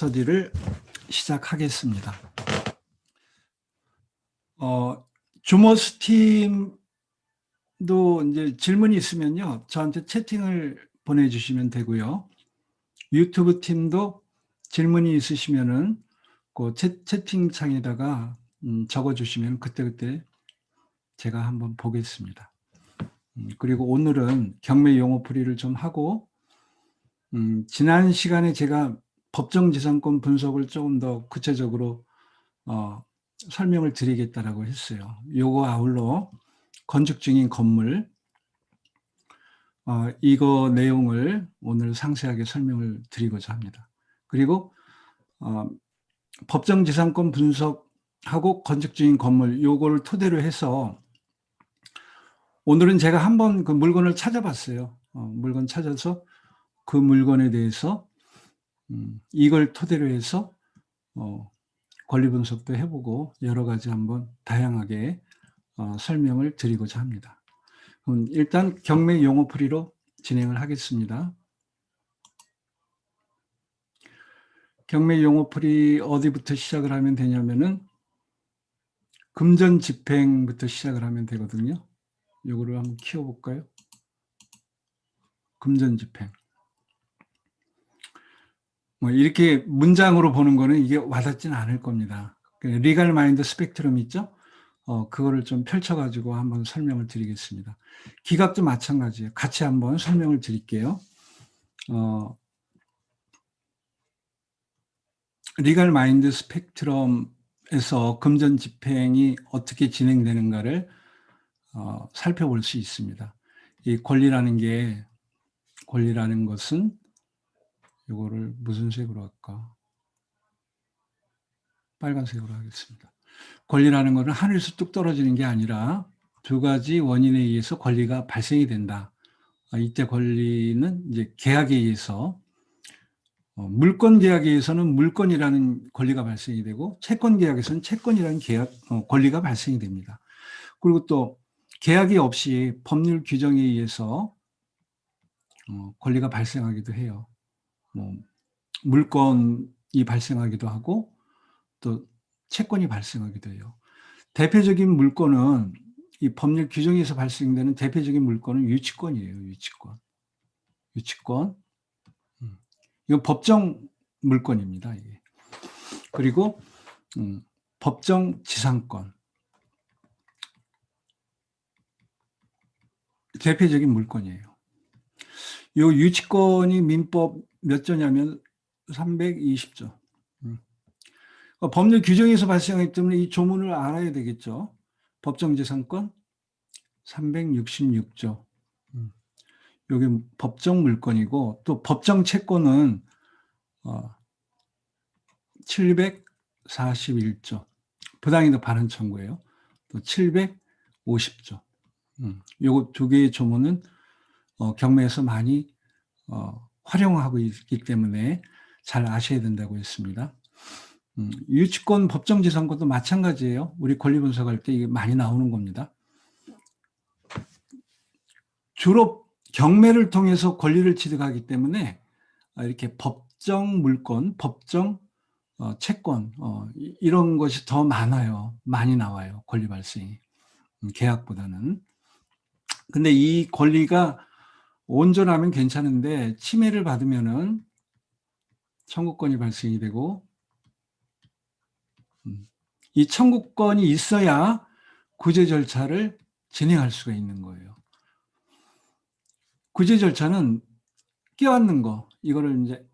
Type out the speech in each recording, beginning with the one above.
스터디를 시작하겠습니다. 주머스 팀도 이제 질문이 있으면요, 저한테 채팅을 보내주시면 되고요. 유튜브 팀도 질문이 있으시면은 그 채팅창에다가 적어주시면 그때그때 제가 한번 보겠습니다. 그리고 오늘은 경매 용어풀이를 좀 하고, 지난 시간에 제가 법정지상권 분석을 조금 더 구체적으로 설명을 드리겠다라고 했어요. 요거 아울러 건축 중인 건물, 이거 내용을 오늘 상세하게 설명을 드리고자 합니다. 그리고 법정지상권 분석하고 건축 중인 건물, 요거를 토대로 해서 오늘은 제가 한번 그 물건을 찾아봤어요. 물건 찾아서 그 물건에 대해서 이걸 토대로 해서 권리 분석도 해보고 여러 가지 한번 다양하게 설명을 드리고자 합니다. 그럼 일단 경매 용어풀이로 진행을 하겠습니다. 경매 용어풀이 어디부터 시작을 하면 되냐면은 금전집행부터 시작을 하면 되거든요. 이거를 한번 키워볼까요? 금전집행. 뭐 이렇게 문장으로 보는 거는 이게 와닿지는 않을 겁니다. 리갈 마인드 스펙트럼 있죠? 그거를 좀 펼쳐가지고 한번 설명을 드리겠습니다. 기각도 마찬가지예요. 같이 한번 설명을 드릴게요. 리갈 마인드 스펙트럼에서 금전 집행이 어떻게 진행되는가를 살펴볼 수 있습니다. 이 권리라는 것은 이거를 무슨 색으로 할까? 빨간색으로 하겠습니다. 권리라는 것은 하늘에서 뚝 떨어지는 게 아니라 두 가지 원인에 의해서 권리가 발생이 된다. 이때 권리는 이제 계약에 의해서 물권 계약에 의해서는 물권이라는 권리가 발생이 되고 채권 계약에서는 채권이라는 권리가 발생이 됩니다. 그리고 또 계약이 없이 법률 규정에 의해서 권리가 발생하기도 해요. 물권이 발생하기도 하고 또 채권이 발생하기도 해요. 대표적인 물권은 이 법률 규정에서 발생되는 대표적인 물권은 유치권이에요. 유치권. 이건 법정 물권입니다. 이게. 그리고 법정 지상권. 대표적인 물권이에요. 이 유치권이 민법 몇 조냐면 320조. 법률 규정에서 발생하기 때문에 이 조문을 알아야 되겠죠. 법정 지상권 366조. 여기 법정 물권이고 또 법정 채권은 741조. 부당이득 반환 청구예요. 또 750조. 요거 두 개의 조문은 경매에서 많이 활용하고 있기 때문에 잘 아셔야 된다고 했습니다. 유치권, 법정지상권도 마찬가지예요. 우리 권리 분석할 때 이게 많이 나오는 겁니다. 주로 경매를 통해서 권리를 취득하기 때문에 이렇게 법정 물권, 법정 채권 이런 것이 더 많아요. 많이 나와요. 권리 발생이. 계약보다는. 근데 이 권리가 온전하면 괜찮은데 침해를 받으면은 청구권이 발생이 되고 이 청구권이 있어야 구제 절차를 진행할 수가 있는 거예요. 구제 절차는 껴안는 거, 이거를 이제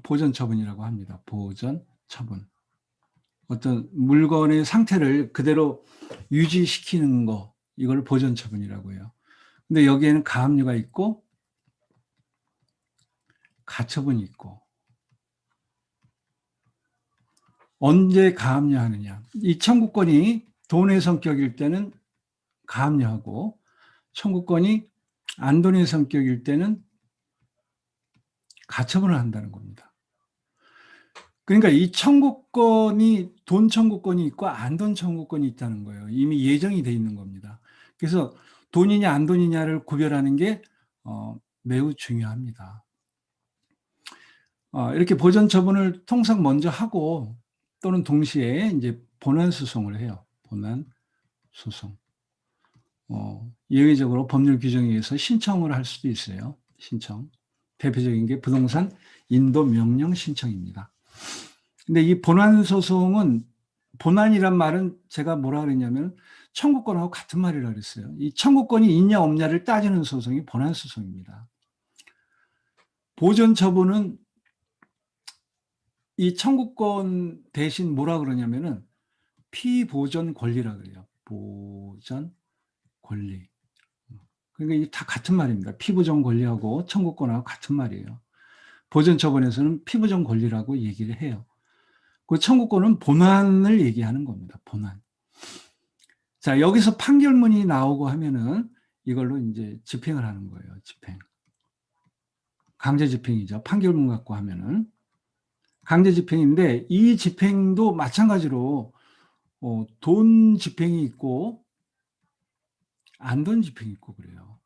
보전 처분이라고 합니다. 보전 처분. 어떤 물건의 상태를 그대로 유지시키는 거, 이걸 보전 처분이라고 해요. 근데 여기에는 가압류가 있고 가처분이 있고 언제 가압류하느냐. 이 청구권이 돈의 성격일 때는 가압류하고 청구권이 안돈의 성격일 때는 가처분을 한다는 겁니다. 그러니까 이 청구권이 돈 청구권이 있고 안돈 청구권이 있다는 거예요. 이미 예정이 돼 있는 겁니다. 그래서 돈이냐 안돈이냐를 구별하는 게 매우 중요합니다. 이렇게 보전 처분을 통상 먼저 하고 또는 동시에 이제 본안 소송을 해요. 본안 소송. 예외적으로 법률 규정에 의해서 신청을 할 수도 있어요. 신청. 대표적인 게 부동산 인도 명령 신청입니다. 근데 이 본안 소송은, 본안이란 말은 제가 뭐라 그랬냐면 청구권하고 같은 말이라 그랬어요. 이 청구권이 있냐 없냐를 따지는 소송이 본안 소송입니다. 보전 처분은 이 청구권 대신 뭐라 그러냐면은 피보전 권리라 그래요. 보전 권리. 그러니까 이게 다 같은 말입니다. 피보전 권리하고 청구권하고 같은 말이에요. 보전 처분에서는 피보전 권리라고 얘기를 해요. 그 청구권은 본안을 얘기하는 겁니다. 본안. 자, 여기서 판결문이 나오고 하면은 이걸로 이제 집행을 하는 거예요. 집행. 강제 집행이죠. 판결문 갖고 하면은. 강제 집행인데 이 집행도 마찬가지로 돈 집행이 있고 안 돈 집행이 있고 그래요.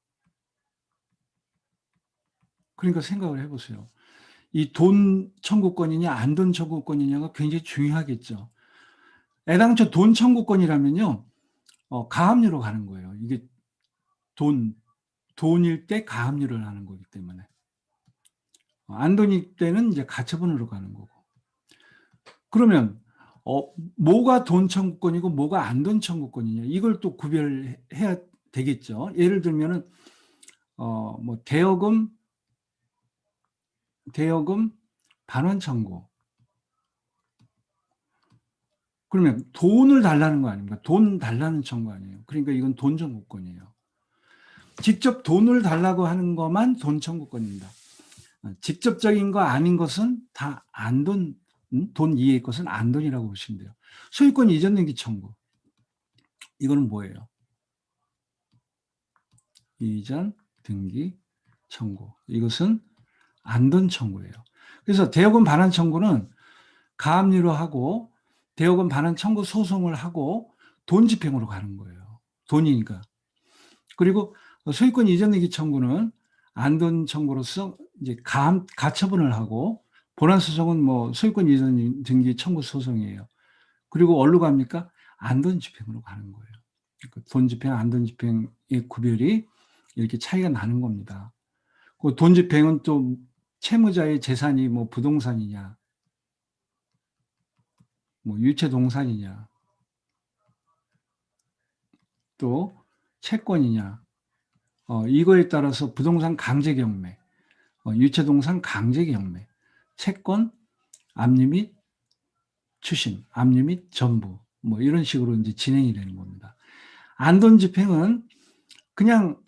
그러니까 생각을 해보세요. 이 돈 청구권이냐 안 돈 청구권이냐가 굉장히 중요하겠죠. 애당초 돈 청구권이라면요, 가압류로 가는 거예요. 이게 돈일 때 가압류를 하는 거기 때문에. 안 돈일 때는 이제 가처분으로 가는 거고. 그러면 뭐가 돈 청구권이고 뭐가 안 돈 청구권이냐, 이걸 또 구별해야 되겠죠. 예를 들면은 뭐 대여금 반환 청구. 그러면 돈을 달라는 거 아닙니까? 돈 달라는 청구 아니에요. 그러니까 이건 돈 청구권이에요. 직접 돈을 달라고 하는 것만 돈 청구권입니다. 직접적인 거 아닌 것은 다 안 돈 이외의 것은 안 돈이라고 보시면 돼요. 소유권 이전 등기 청구. 이거는 뭐예요? 이전 등기 청구. 이것은 안 돈 청구예요. 그래서 대여금 반환 청구는 가압류로 하고 대여금 반환 청구 소송을 하고 돈 집행으로 가는 거예요. 돈이니까. 그리고 소유권 이전 등기 청구는 안 돈 청구로서 이제 가처분을 하고, 본안 소송은 뭐 소유권 이전 등기 청구 소송이에요. 그리고 어디로 갑니까? 안 돈 집행으로 가는 거예요. 그러니까 돈 집행, 안 돈 집행의 구별이 이렇게 차이가 나는 겁니다. 그 돈 집행은 또 채무자의 재산이 뭐 부동산이냐, 뭐 유체 동산이냐, 또 채권이냐, 이거에 따라서 부동산 강제 경매, 유체 동산 강제 경매, 채권, 압류 및 추심, 압류 및 전부, 뭐 이런 식으로 이제 진행이 되는 겁니다. 안돈 집행은 그냥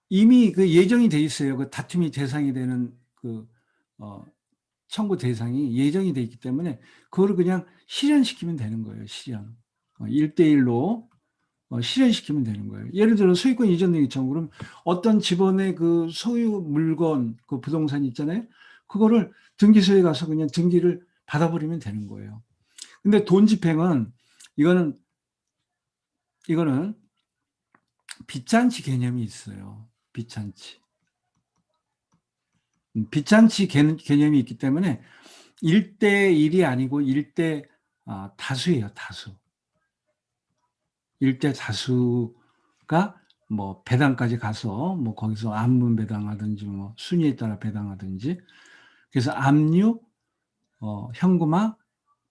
이미 그 예정이 돼 있어요. 그 다툼이 대상이 되는 그 청구 대상이 예정이 돼 있기 때문에 그거를 그냥 실현시키면 되는 거예요. 실현. 1대1로 실현시키면 되는 거예요. 예를 들어 소유권 이전 등기 청구, 그럼 어떤 집원의 그 소유 물건, 그 부동산 있잖아요. 그거를 등기소에 가서 그냥 등기를 받아버리면 되는 거예요. 근데 돈 집행은 이거는 빚잔치 개념이 있어요. 빚잔치. 빚잔치 개념이 있기 때문에 1대1이 아니고 1대 다수예요. 다수. 1대 다수가 뭐 배당까지 가서 뭐 거기서 안문 배당하든지 뭐 순위에 따라 배당하든지, 그래서 압류, 현금화,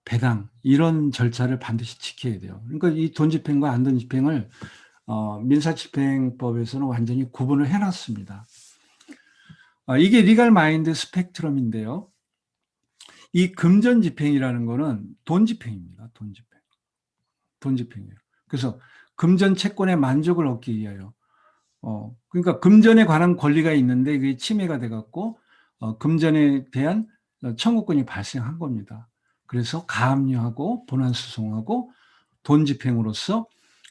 배당, 이런 절차를 반드시 지켜야 돼요. 그러니까 이 돈 집행과 안 돈 집행을 민사집행법에서는 완전히 구분을 해놨습니다. 이게 리갈 마인드 스펙트럼인데요. 이 금전 집행이라는 거는 돈 집행입니다. 돈 집행. 돈 집행이에요. 그래서 금전 채권의 만족을 얻기 위하여, 그러니까 금전에 관한 권리가 있는데 그게 침해가 돼갖고 금전에 대한 청구권이 발생한 겁니다. 그래서 가압류하고 본안소송하고 돈 집행으로서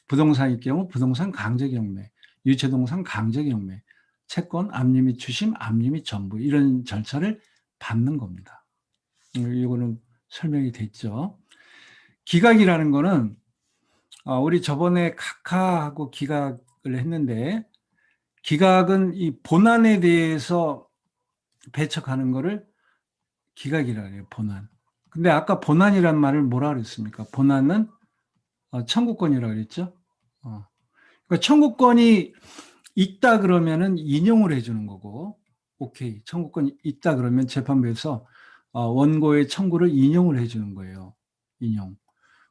부동산일 경우 부동산 강제경매, 유체동산 강제경매, 채권 압류 및 추심, 압류 및 전부, 이런 절차를 밟는 겁니다. 이거는 설명이 됐죠. 기각이라는 거는 우리 저번에 각하하고 기각을 했는데, 기각은 이 본안에 대해서 배척하는 거를 기각이라 그래요. 본안. 근데 아까 본안이란 말을 뭐라 그랬습니까? 본안은 청구권이라 그랬죠. 그러니까 청구권이 있다 그러면은 인용을 해주는 거고, 오케이. 청구권이 있다 그러면 재판부에서 원고의 청구를 인용을 해주는 거예요. 인용.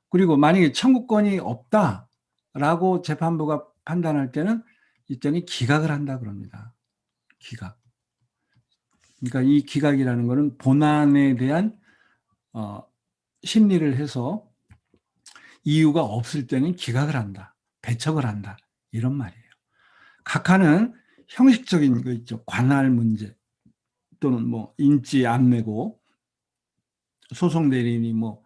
그리고 만약에 청구권이 없다라고 재판부가 판단할 때는 이때는 기각을 한다 그럽니다. 기각. 그러니까 이 기각이라는 것은 본안에 대한 심리를 해서 이유가 없을 때는 기각을 한다. 배척을 한다. 이런 말이에요. 각하는 형식적인 거 있죠. 관할 문제 또는 뭐 인지 안 내고 소송 대리인이 뭐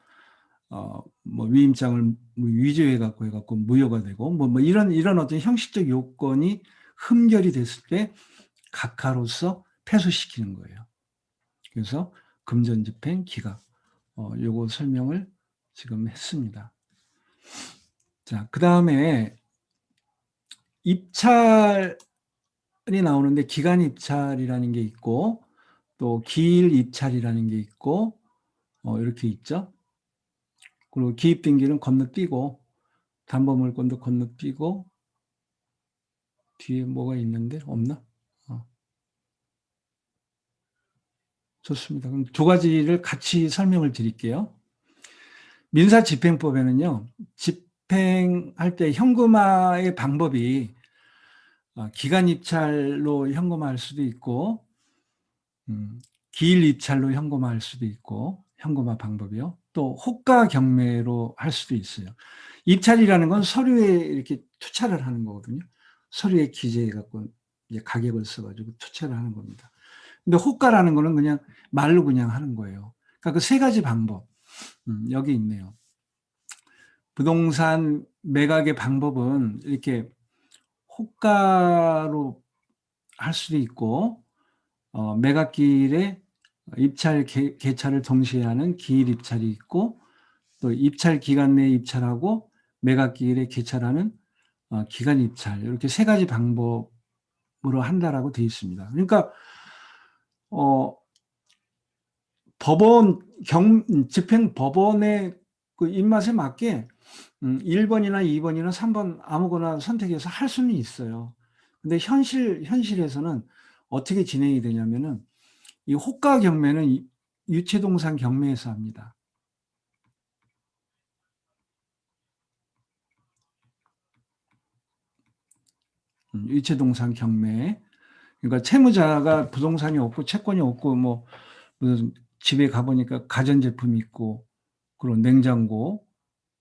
위임장을 위조해 갖고 해갖고 무효가 되고 뭐 이런 어떤 형식적 요건이 흠결이 됐을 때 각하로서 패소시키는 거예요. 그래서 금전집행 기각 요거 설명을 지금 했습니다. 자, 그 다음에 입찰이 나오는데 기간 입찰이라는 게 있고 또 기일 입찰이라는 게 있고 이렇게 있죠. 그리고 기입등기는 건너뛰고 담보물권도 건너뛰고 뒤에 뭐가 있는데 없나? 좋습니다. 그럼 두 가지를 같이 설명을 드릴게요. 민사집행법에는요. 집행할 때 현금화의 방법이 기간 입찰로 현금화할 수도 있고 기일 입찰로 현금화할 수도 있고 현금화 방법이요. 또 호가 경매로 할 수도 있어요. 입찰이라는 건 서류에 이렇게 투찰을 하는 거거든요. 서류에 기재해 갖고 이제 가격을 써가지고 투찰을 하는 겁니다. 근데 호가라는 거는 그냥 말로 그냥 하는 거예요. 그러니까 그 세 가지 방법 여기 있네요. 부동산 매각의 방법은 이렇게 호가로 할 수도 있고 매각기일에 입찰 개찰을 동시에 하는 기일 입찰이 있고 또 입찰 기간 내에 입찰하고 매각기일에 개찰하는 기간 입찰 이렇게 세 가지 방법으로 한다라고 되어 있습니다. 그러니까 법원 집행 법원의 그 입맛에 맞게 1번이나 2번이나 3번 아무거나 선택해서 할 수는 있어요. 근데 현실에서는 어떻게 진행이 되냐면은 이 호가 경매는 유체동산 경매에서 합니다. 유체동산 경매. 그러니까 채무자가 부동산이 없고 채권이 없고 뭐 무슨 집에 가보니까 가전제품이 있고 그런 냉장고,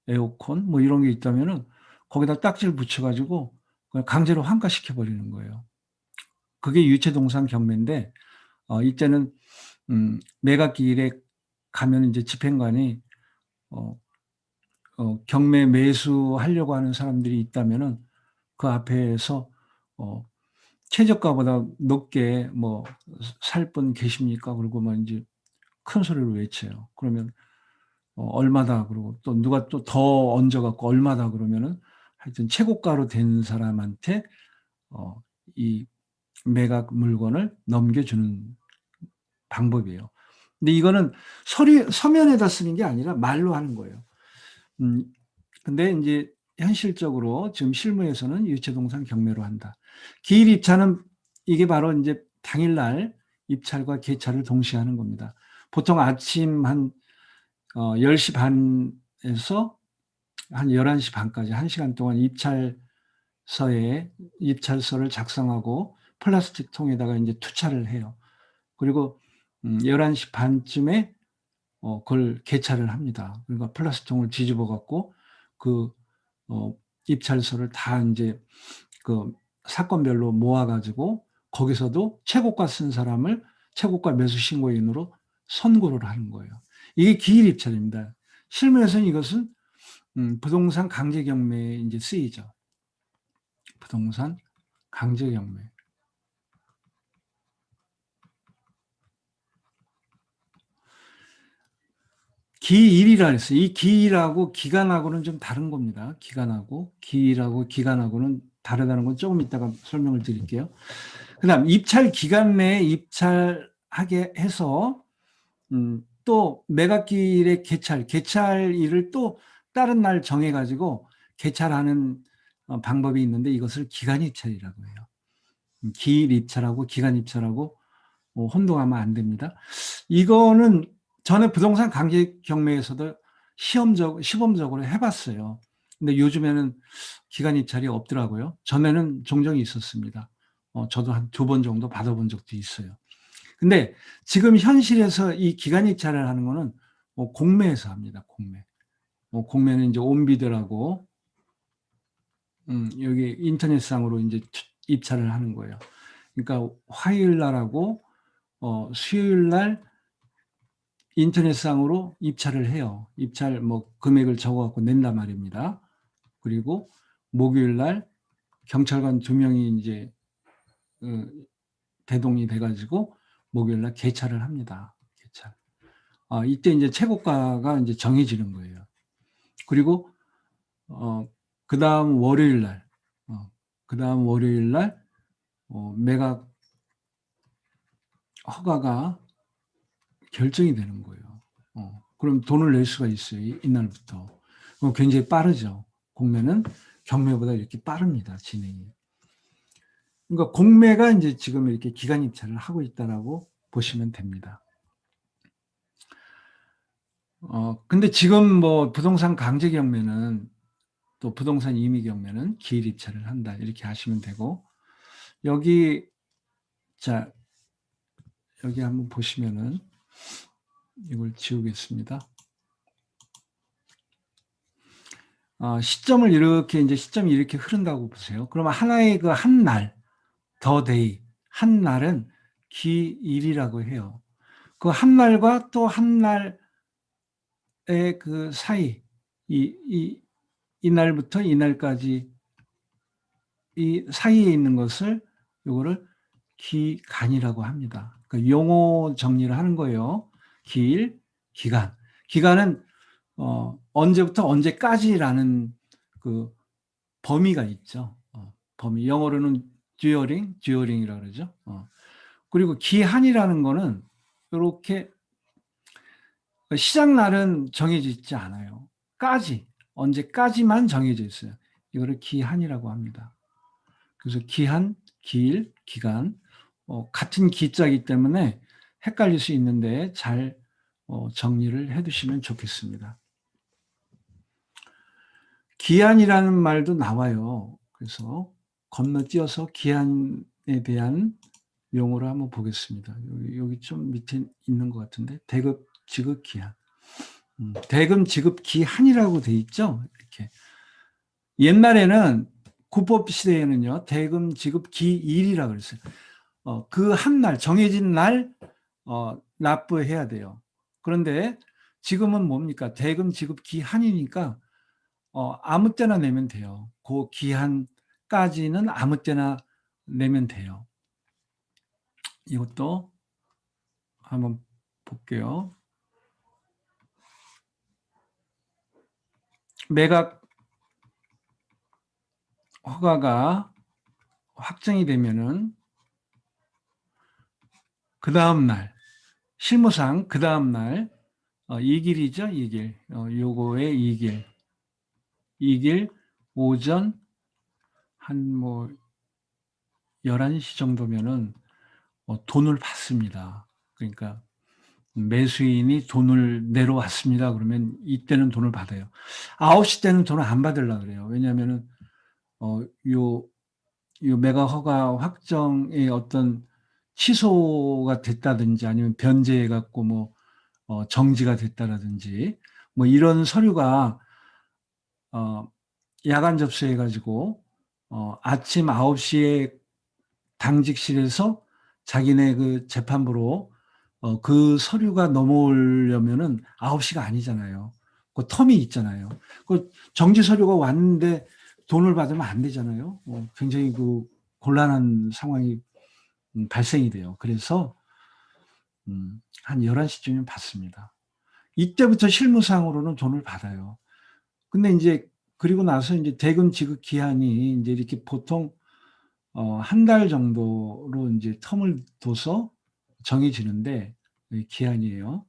에어컨 뭐 이런 게 있다면은 거기다 딱지를 붙여가지고 그냥 강제로 환가시켜 버리는 거예요. 그게 유체동산 경매인데 이때는 매각기일에 가면 이제 집행관이 경매 매수하려고 하는 사람들이 있다면은 그 앞에서 최저가보다 높게 뭐 살 분 계십니까? 그러고 막 이제 큰 소리로 외쳐요. 그러면 얼마다 그러고 또 누가 또 더 얹어갖고 얼마다 그러면은 하여튼 최고가로 된 사람한테 이 매각 물건을 넘겨주는 방법이에요. 근데 이거는 서면에다 쓰는 게 아니라 말로 하는 거예요. 근데 이제 현실적으로 지금 실무에서는 유체동산 경매로 한다. 기일 입찰은 이게 바로 이제 당일날 입찰과 개찰을 동시에 하는 겁니다. 보통 아침 한 10시 반에서 한 11시 반까지 1시간 동안 입찰서를 작성하고 플라스틱 통에다가 이제 투차를 해요. 그리고 11시 반쯤에 그걸 개찰을 합니다. 그러니까 플라스틱 통을 뒤집어 갖고 그 입찰서를 다 이제 그 사건별로 모아 가지고 거기서도 최고가 쓴 사람을 최고가 매수 신고인으로 선고를 하는 거예요. 이게 기일 입찰입니다. 실무에서는 이것은 부동산 강제 경매에 이제 쓰이죠. 부동산 강제 경매. 기일이라 했어요. 이 기일하고 기간하고는 좀 다른 겁니다. 기간하고는 다르다는 건 조금 이따가 설명을 드릴게요. 그다음 입찰 기간 내에 입찰하게 해서 또 매각기일의 개찰일을 또 다른 날 정해가지고 개찰하는 방법이 있는데 이것을 기간입찰이라고 해요. 기일 입찰하고 기간 입찰하고 혼동하면 안 됩니다. 이거는 전에 부동산 강제 경매에서도 시범적으로 해봤어요. 근데 요즘에는 기간 입찰이 없더라고요. 전에는 종종 있었습니다. 저도 한 2번 정도 받아본 적도 있어요. 근데 지금 현실에서 이 기간 입찰을 하는 거는 공매에서 합니다. 공매. 공매는 이제 온비드라고 여기 인터넷상으로 이제 입찰을 하는 거예요. 그러니까 화요일 날하고 수요일 날 인터넷상으로 입찰을 해요. 입찰 뭐 금액을 적어갖고 낸단 말입니다. 그리고 목요일 날 경찰관 2명이 이제 대동이 돼가지고 목요일 날 개찰을 합니다. 개찰. 이때 이제 최고가가 이제 정해지는 거예요. 그리고 그 다음 월요일 날 매각 허가가 결정이 되는 거예요. 그럼 돈을 낼 수가 있어요. 이날부터. 굉장히 빠르죠. 공매는 경매보다 이렇게 빠릅니다. 진행이. 그러니까 공매가 이제 지금 이렇게 기간 입찰을 하고 있다라고 보시면 됩니다. 근데 지금 뭐 부동산 강제 경매는 또 부동산 임의 경매는 기일 입찰을 한다. 이렇게 하시면 되고, 여기 한번 보시면은 이걸 지우겠습니다. 시점이 이렇게 흐른다고 보세요. 그러면 하나의 그 한 날, 더 데이, 한 날은 기일이라고 해요. 그 한 날과 또 한 날의 그 사이, 이날부터 이날까지 이 사이에 있는 것을 요거를 기간이라고 합니다. 그 용어 정리를 하는 거예요. 기일, 기간. 기간은 언제부터 언제까지라는 그 범위가 있죠. 범위. 영어로는 듀어링이라고 그러죠. 그리고 기한이라는 거는 이렇게 시작 날은 정해져 있지 않아요. 언제까지만 정해져 있어요. 이거를 기한이라고 합니다. 그래서 기한, 기일, 기간 같은 기자이기 때문에 헷갈릴 수 있는데 잘 정리를 해두시면 좋겠습니다. 기한이라는 말도 나와요. 그래서 건너뛰어서 기한에 대한 용어를 한번 보겠습니다. 여기 좀 밑에 있는 것 같은데 대급 지급 기한. 대금 지급 기한이라고 돼 있죠. 이렇게 옛날에는 국법 시대에는요 대금 지급 기일이라고 그랬어요. 그 한 날 정해진 날 납부해야 돼요. 그런데 지금은 뭡니까? 대금 지급 기한이니까 아무 때나 내면 돼요. 그 기한까지는 아무 때나 내면 돼요. 이것도 한번 볼게요. 매각 허가가 확정이 되면은 그 다음 날 실무상 그 다음 날 2길이죠. 2길. 요거의 2길 오전 한 뭐 11시 정도면은 돈을 받습니다. 그러니까 매수인이 돈을 내려왔습니다. 그러면 이때는 돈을 받아요. 9시 때는 돈을 안 받으려고 그래요. 왜냐하면은 요 매각 허가 확정의 어떤 취소가 됐다든지 아니면 변제해 갖고 뭐 정지가 됐다라든지 뭐 이런 서류가 야간 접수해 가지고 아침 9시에 당직실에서 자기네 그 재판부로 그 서류가 넘어오려면은 9시가 아니잖아요. 그 텀이 있잖아요. 그 정지 서류가 왔는데 돈을 받으면 안 되잖아요. 굉장히 그 곤란한 상황이 발생이 돼요. 그래서 한 11시쯤이면 받습니다. 이때부터 실무상으로는 돈을 받아요. 근데 이제 그리고 나서 이제 대금 지급 기한이 이제 이렇게 보통 한 달 정도로 이제 텀을 둬서 정해지는데 기한이에요.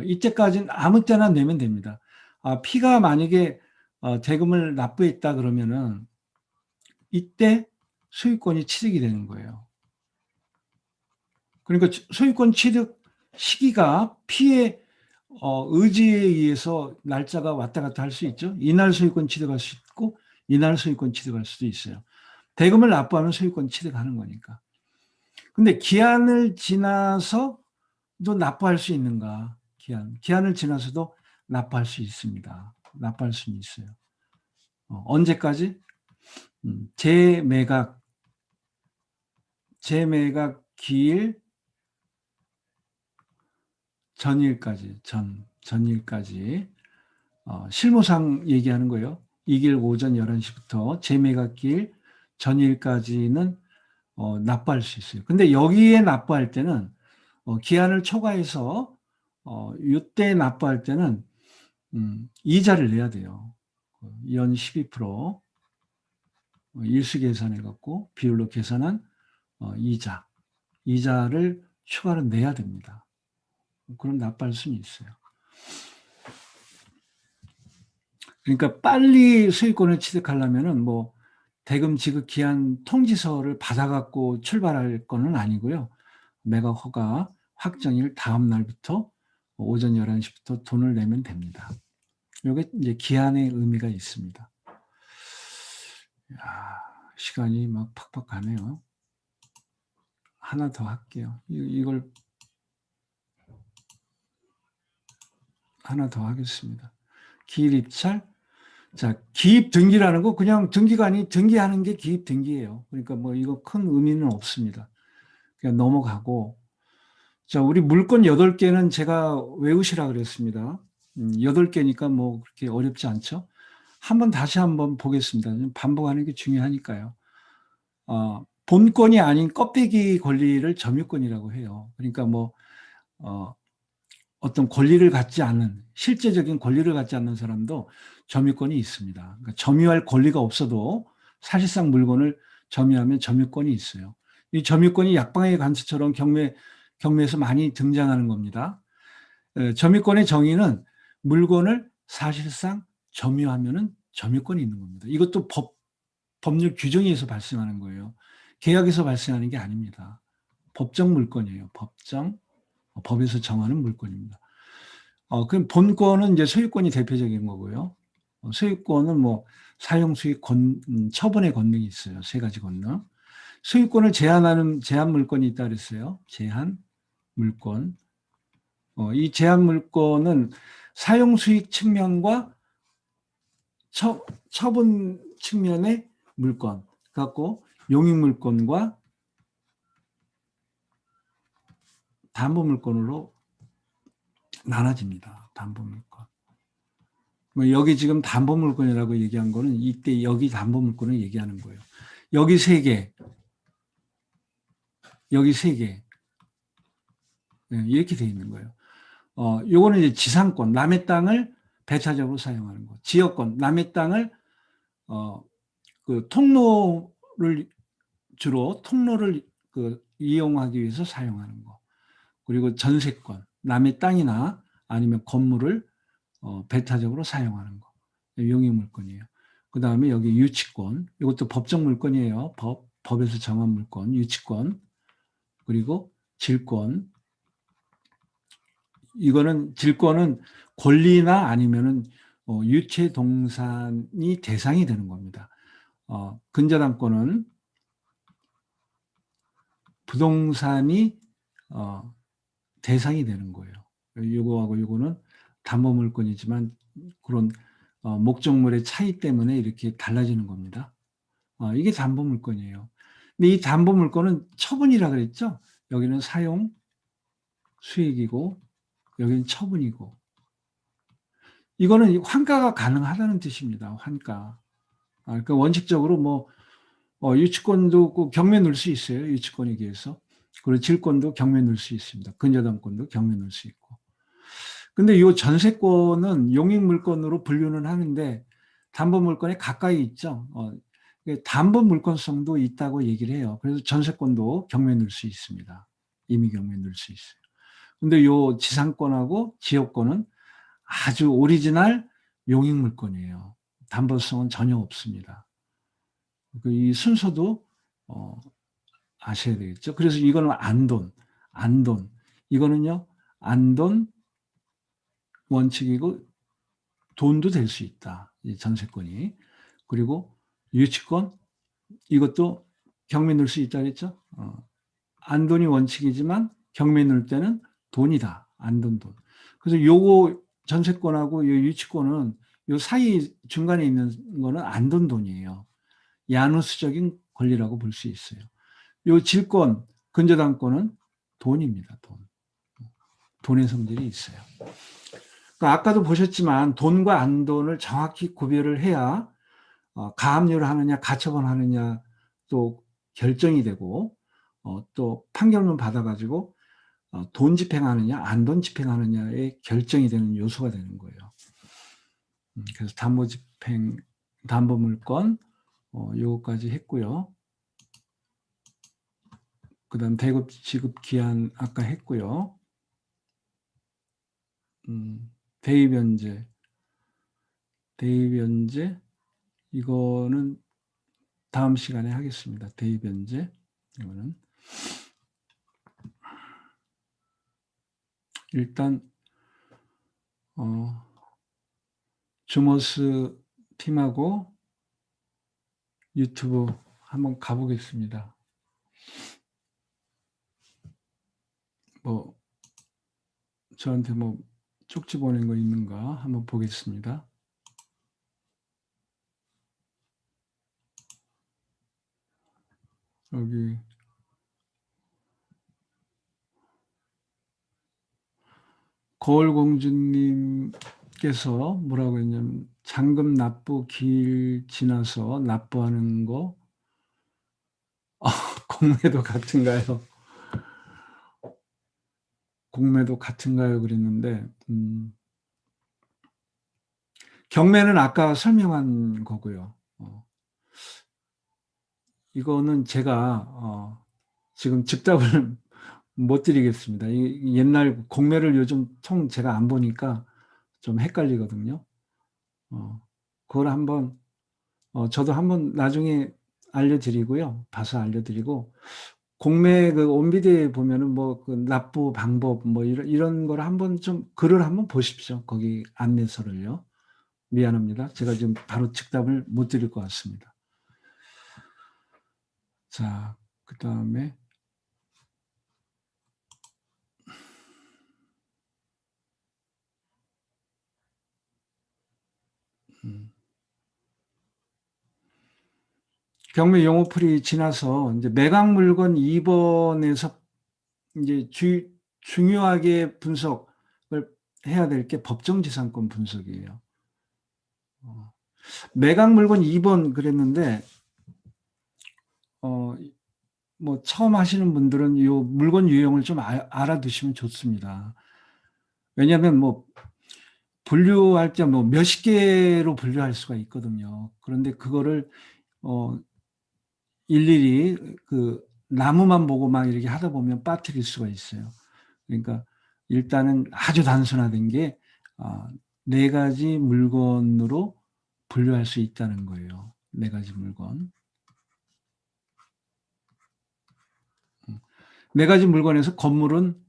이때까지는 아무 때나 내면 됩니다. P가 만약에 대금을 납부했다 그러면은 이때 소유권이 취득이 되는 거예요. 그러니까 소유권 취득 시기가 P의 의지에 의해서 날짜가 왔다 갔다 할 수 있죠. 이날 소유권 취득할 수 있고 이날 소유권 취득할 수도 있어요. 대금을 납부하면 소유권 취득하는 거니까. 근데 기한을 지나서도 납부할 수 있는가? 기한을 지나서도 납부할 수 있습니다. 납부할 수는 있어요. 언제까지? 재매각 기일 전일까지 실무상 얘기하는 거예요. 2일 오전 11시부터 재매각 기일 전일까지는 납부할 수 있어요. 근데 여기에 납부할 때는 기한을 초과해서 이때 납부할 때는 이자를 내야 돼요. 연 12% 일수 계산해 갖고 비율로 계산한 이자를 추가로 내야 됩니다. 그럼 납부할 수는 있어요. 그러니까 빨리 소유권을 취득하려면은 뭐 대금 지급 기한 통지서를 받아갖고 출발할 거는 아니고요. 매각 허가 확정일 다음 날부터 오전 11시부터 돈을 내면 됩니다. 이게 이제 기한의 의미가 있습니다. 시간이 막 팍팍 가네요. 하나 더 할게요. 이걸 하나 더 하겠습니다. 기일 입찰. 자, 기입 등기라는 거 그냥 등기가 아니 등기하는 게 기입 등기예요. 그러니까 뭐 이거 큰 의미는 없습니다. 그냥 넘어가고. 자, 우리 물건 8개는 제가 외우시라 그랬습니다. 8개니까 뭐 그렇게 어렵지 않죠? 다시 한번 보겠습니다. 반복하는 게 중요하니까요. 본권이 아닌 껍데기 권리를 점유권이라고 해요. 그러니까 뭐, 어떤 권리를 갖지 않는, 실제적인 권리를 갖지 않는 사람도 점유권이 있습니다. 그러니까 점유할 권리가 없어도 사실상 물건을 점유하면 점유권이 있어요. 이 점유권이 약방의 관습처럼 경매에서 많이 등장하는 겁니다. 점유권의 정의는 물건을 사실상 점유하면은 점유권이 있는 겁니다. 이것도 법률 규정에서 발생하는 거예요. 계약에서 발생하는 게 아닙니다. 법정 물건이에요. 법에서 정하는 물건입니다. 그럼 본권은 이제 소유권이 대표적인 거고요. 소유권은 뭐 사용 수익 처분의 권능이 있어요. 3가지 권능. 소유권을 제한 물건이 있다 그랬어요. 제한 물건. 이 제한 물건은 사용 수익 측면과 처분 측면의 물건 갖고 용익 물건과 담보 물건으로 나눠집니다. 담보 물건. 뭐 여기 지금 담보 물건이라고 얘기한 거는 이때 여기 담보 물건을 얘기하는 거예요. 여기 3개, 여기 3개. 이렇게 돼 있는 거예요. 요거는 이제 지상권, 남의 땅을 배타적으로 사용하는 거. 지역권, 남의 땅을 그 주로 통로를 이용하기 위해서 사용하는 거. 그리고 전세권, 남의 땅이나 아니면 건물을 배타적으로 사용하는 거. 용익물건이에요. 그 다음에 여기 유치권, 이것도 법정 물건이에요. 법에서 정한 물건, 유치권. 그리고 질권. 질권은 권리나 아니면은 유체 동산이 대상이 되는 겁니다. 근저당권은 부동산이 대상이 되는 거예요. 요거하고 요거는 담보물건이지만 그런 목적물의 차이 때문에 이렇게 달라지는 겁니다. 이게 담보물건이에요. 근데 이 담보물건은 처분이라 그랬죠? 여기는 사용 수익이고 여기는 처분이고 이거는 환가가 가능하다는 뜻입니다. 환가. 그러니까 원칙적으로 뭐 유치권도 경매 넣을 수 있어요. 유치권에 비해서. 그리고 질권도 경매 넣을 수 있습니다. 근저당권도 경매 넣을 수 있고. 근데 이 전세권은 용익물건으로 분류는 하는데 담보물건에 가까이 있죠. 담보물건성도 있다고 얘기를 해요. 그래서 전세권도 경매 넣을 수 있습니다. 임의 경매 넣을 수 있어요. 근데 요 지상권하고 지역권은 아주 오리지널 용익 물건이에요. 담보성은 전혀 없습니다. 이 순서도 아셔야 되겠죠. 그래서 이거는 안돈. 이거는요, 안돈 원칙이고 돈도 될 수 있다. 이 전세권이. 그리고 유치권, 이것도 경매 넣을 수 있다 그랬죠. 안돈이 원칙이지만 경매 넣을 때는 돈이다. 안돈 돈. 그래서 요거 전세권하고 요 유치권은 요 사이 중간에 있는 거는 안돈 돈이에요. 야누스적인 권리라고 볼 수 있어요. 요 질권, 근저당권은 돈입니다. 돈. 돈의 성질이 있어요. 그러니까 아까도 보셨지만 돈과 안돈을 정확히 구별을 해야 가압류를 하느냐 가처분 하느냐 또 결정이 되고 또 판결문 받아가지고 돈 집행하느냐 안돈 집행하느냐의 결정이 되는 요소가 되는 거예요. 그래서 담보 집행, 담보 물건 요거까지 했고요. 그 다음 대급 지급 기한 아까 했고요. 대입연재 이거는 다음 시간에 하겠습니다. 대입연재 이거는 일단 주머스 팀하고 유튜브 한번 가보겠습니다. 뭐 저한테 뭐 쪽지 보낸 거 있는가 한번 보겠습니다. 여기 거울공주님께서 뭐라고 했냐면 잔금 납부 길 지나서 납부하는 거 공매도 같은가요? 공매도 같은가요? 그랬는데 경매는 아까 설명한 거고요. 이거는 제가 지금 즉답을 못 드리겠습니다. 옛날 공매를 요즘 통 제가 안 보니까 좀 헷갈리거든요. 그걸 한번 저도 한번 나중에 알려드리고요. 봐서 알려드리고 공매 그 온비디오에 보면은 뭐 그 납부 방법 뭐 이런 걸 한번 좀 글을 한번 보십시오. 거기 안내서를요. 미안합니다. 제가 지금 바로 즉답을 못 드릴 것 같습니다. 자, 그 다음에 경매 용어풀이 지나서 이제 매각 물건 2번에서 이제 중요하게 분석을 해야 될 게 법정지상권 분석이에요. 매각 물건 2번 그랬는데 뭐 처음 하시는 분들은 이 물건 유형을 좀 알아두시면 좋습니다. 왜냐하면 뭐 분류할 때 뭐 몇십 개로 분류할 수가 있거든요. 그런데 그거를 일일이 그 나무만 보고 막 이렇게 하다 보면 빠뜨릴 수가 있어요. 그러니까 일단은 아주 단순화된 게 네 가지 물건으로 분류할 수 있다는 거예요. 네 가지 물건. 네 가지 물건에서 건물은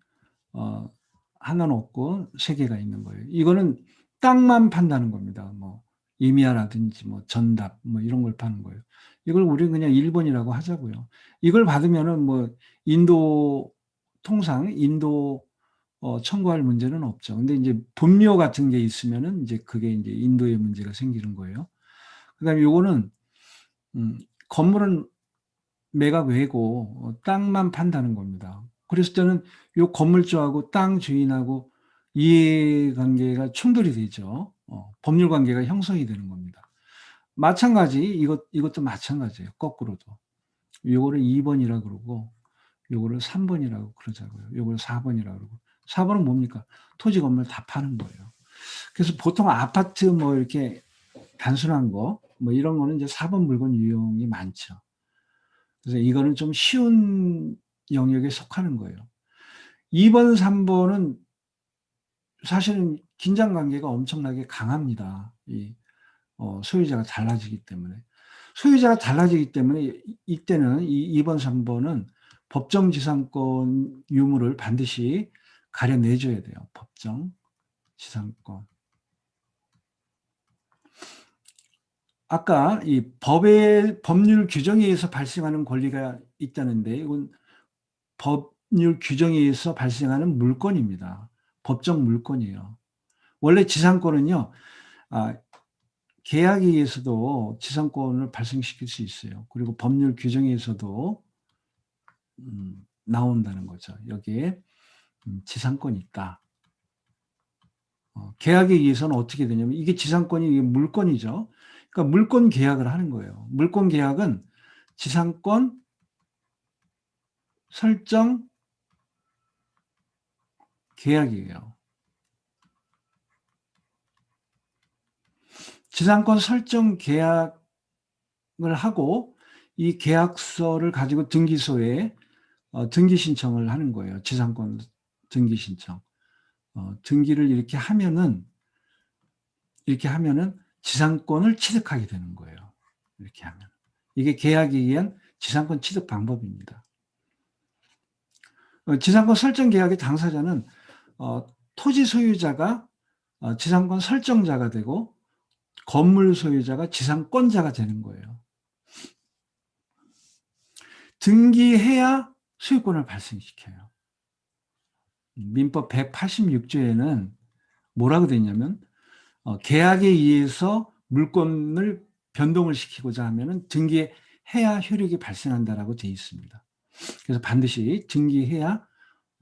하나는 없고 세 개가 있는 거예요. 이거는 땅만 판다는 겁니다. 뭐 임야라든지 뭐 전답 뭐 이런 걸 파는 거예요. 이걸 우리는 그냥 1번이라고 하자고요. 이걸 받으면은 뭐 인도 통상 인도 청구할 문제는 없죠. 근데 이제 분묘 같은 게 있으면은 이제 그게 이제 인도의 문제가 생기는 거예요. 그다음에 요거는 건물은 매각 외고 땅만 판다는 겁니다. 그랬을 때는 요 건물주하고 땅 주인하고 이해관계가 충돌이 되죠. 법률 관계가 형성이 되는 겁니다. 마찬가지 이것도 마찬가지예요. 거꾸로도. 요거를 2번이라 그러고 요거를 3번이라고 그러자고요. 요거를 4번이라고 그러고 4번은 뭡니까? 토지 건물 다 파는 거예요. 그래서 보통 아파트 뭐 이렇게 단순한 거 뭐 이런 거는 이제 4번 물건 유형이 많죠. 그래서 이거는 좀 쉬운 영역에 속하는 거예요. 2번, 3번은 사실은 긴장 관계가 엄청나게 강합니다. 소유자가 달라지기 때문에. 소유자가 달라지기 때문에 이때는 이 2번, 3번은 법정 지상권 유무를 반드시 가려내줘야 돼요. 법정 지상권. 아까 이 법률 규정에 의해서 발생하는 권리가 있다는데 이건 법률 규정에 의해서 발생하는 물권입니다. 법정 물권이에요. 원래 지상권은요, 계약에 의해서도 지상권을 발생시킬 수 있어요. 그리고 법률 규정에 의해서도 나온다는 거죠. 여기에 지상권이 있다. 계약에 의해서는 어떻게 되냐면 이게 지상권이 이게 물권이죠. 그러니까 물권 계약을 하는 거예요. 물권 계약은 지상권 설정 계약이에요. 지상권 설정 계약을 하고 이 계약서를 가지고 등기소에 등기 신청을 하는 거예요. 지상권 등기 신청. 등기를 이렇게 하면은 지상권을 취득하게 되는 거예요. 이렇게 하면. 이게 계약에 의한 지상권 취득 방법입니다. 지상권 설정 계약의 당사자는 토지 소유자가 지상권 설정자가 되고 건물 소유자가 지상권자가 되는 거예요. 등기해야 소유권을 발생시켜요. 민법 186조에는 뭐라고 되어 있냐면 계약에 의해서 물권을 변동을 시키고자 하면 등기해야 효력이 발생한다라고 되어 있습니다. 그래서 반드시 등기해야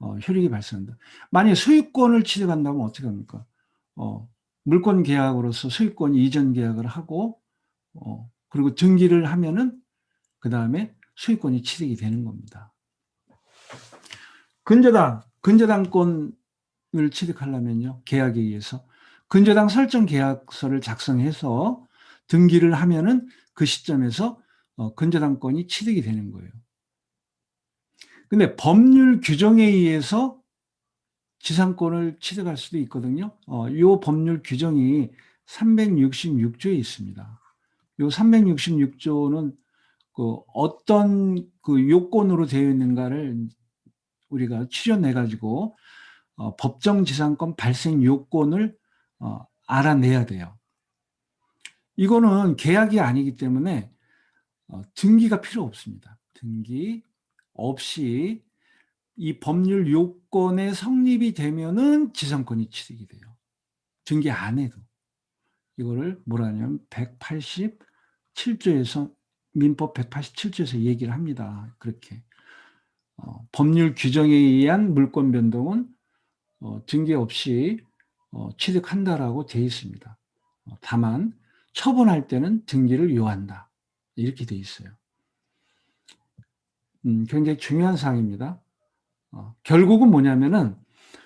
효력이 발생한다. 만약에 소유권을 취득한다면 어떻게 합니까? 물권 계약으로서 소유권 이전 계약을 하고 그리고 등기를 하면은 그 다음에 소유권이 취득이 되는 겁니다. 근저당권을 취득하려면요, 계약에 의해서 근저당 설정 계약서를 작성해서 등기를 하면은 그 시점에서 근저당권이 취득이 되는 거예요. 근데 법률 규정에 의해서 지상권을 취득할 수도 있거든요. 이 법률 규정이 366조에 있습니다. 이 366조는 어떤 요건으로 되어 있는가를 우리가 추려내 가지고 법정 지상권 발생 요건을 알아내야 돼요. 이거는 계약이 아니기 때문에 등기가 필요 없습니다. 등기 없이 이 법률 요건의 성립이 되면은 지상권이 취득이 돼요. 등기 안 해도. 이거를 뭐라 하냐면 187조에서 민법 187조에서 얘기를 합니다. 그렇게 법률 규정에 의한 물권 변동은 등기 없이 취득한다라고 되어 있습니다. 다만 처분할 때는 등기를 요한다. 이렇게 되어 있어요. 굉장히 중요한 사항입니다. 결국은 뭐냐면은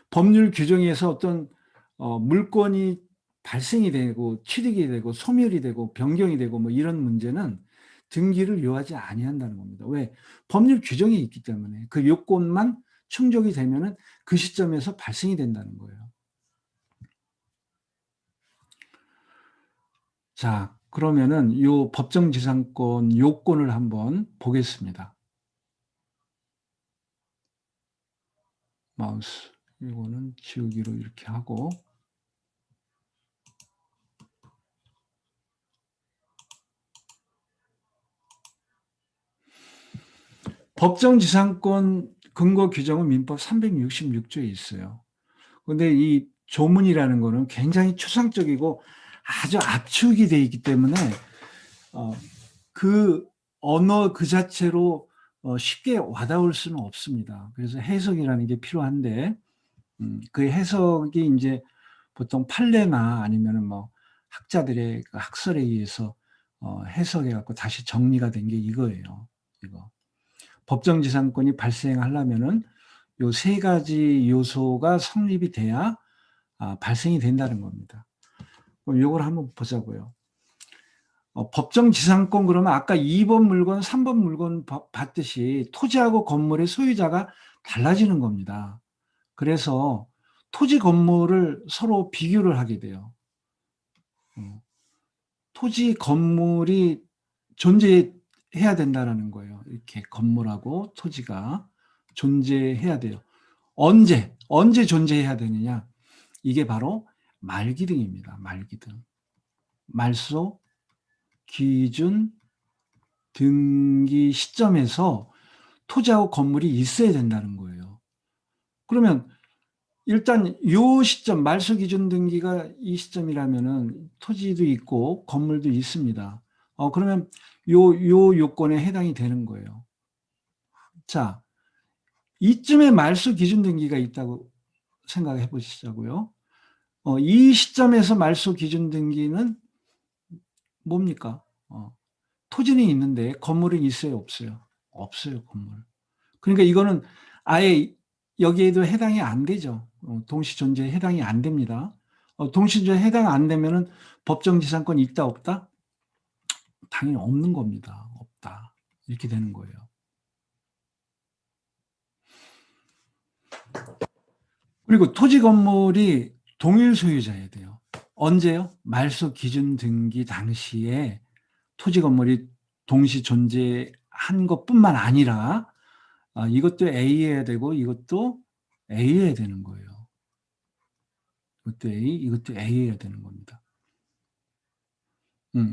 법률 규정에서 어떤 물권이 발생이 되고 취득이 되고 소멸이 되고 변경이 되고 뭐 이런 문제는 등기를 요하지 아니한다는 겁니다. 왜? 법률 규정이 있기 때문에 그 요건만 충족이 되면은 그 시점에서 발생이 된다는 거예요. 자, 그러면은 이 법정지상권 요건을 한번 보겠습니다. 마우스 이거는 지우기로 이렇게 하고 법정지상권 근거 규정은 민법 366조에 있어요. 근데 이 조문이라는 거는 굉장히 추상적이고 아주 압축이 돼 있기 때문에 그 언어 그 자체로 쉽게 와닿을 수는 없습니다. 그래서 해석이라는 게 필요한데 그 해석이 이제 보통 판례나 아니면은 뭐 학자들의 그 학설에 의해서 해석해 갖고 다시 정리가 된 게 이거예요. 이거. 법정지상권이 발생하려면은 요 세 가지 요소가 성립이 돼야 발생이 된다는 겁니다. 그럼 요걸 한번 보자고요. 법정지상권 그러면 아까 2번 물건, 3번 물건 봤듯이 토지하고 건물의 소유자가 달라지는 겁니다. 그래서 토지 건물을 서로 비교를 하게 돼요. 토지 건물이 존재해야 된다라는 거예요. 이렇게 건물하고 토지가 존재해야 돼요. 언제 존재해야 되느냐? 이게 바로 말기등입니다. 말기등. 말소 기준 등기 시점에서 토지하고 건물이 있어야 된다는 거예요. 그러면 일단 요 시점, 말소 기준 등기가 이 시점이라면은 토지도 있고 건물도 있습니다. 그러면 요 요건에 해당이 되는 거예요. 자, 이쯤에 말소 기준 등기가 있다고 생각해 보시자고요. 이 시점에서 말소 기준 등기는 뭡니까? 토지는 있는데 건물은 있어요, 없어요? 없어요, 건물. 그러니까 이거는 아예 여기에도 해당이 안 되죠. 동시 존재에 해당이 안 됩니다. 동시 존재에 해당 안 되면은 법정 지상권이 있다, 없다? 당연히 없는 겁니다. 없다. 이렇게 되는 거예요. 그리고 토지 건물이 동일 소유자여야 돼요. 언제요? 말소 기준 등기 당시에 토지 건물이 동시 존재한 것뿐만 아니라 이것도 A여야 되고 이것도 A여야 되는 거예요. 이것도 A, 이것도 A여야 되는 겁니다.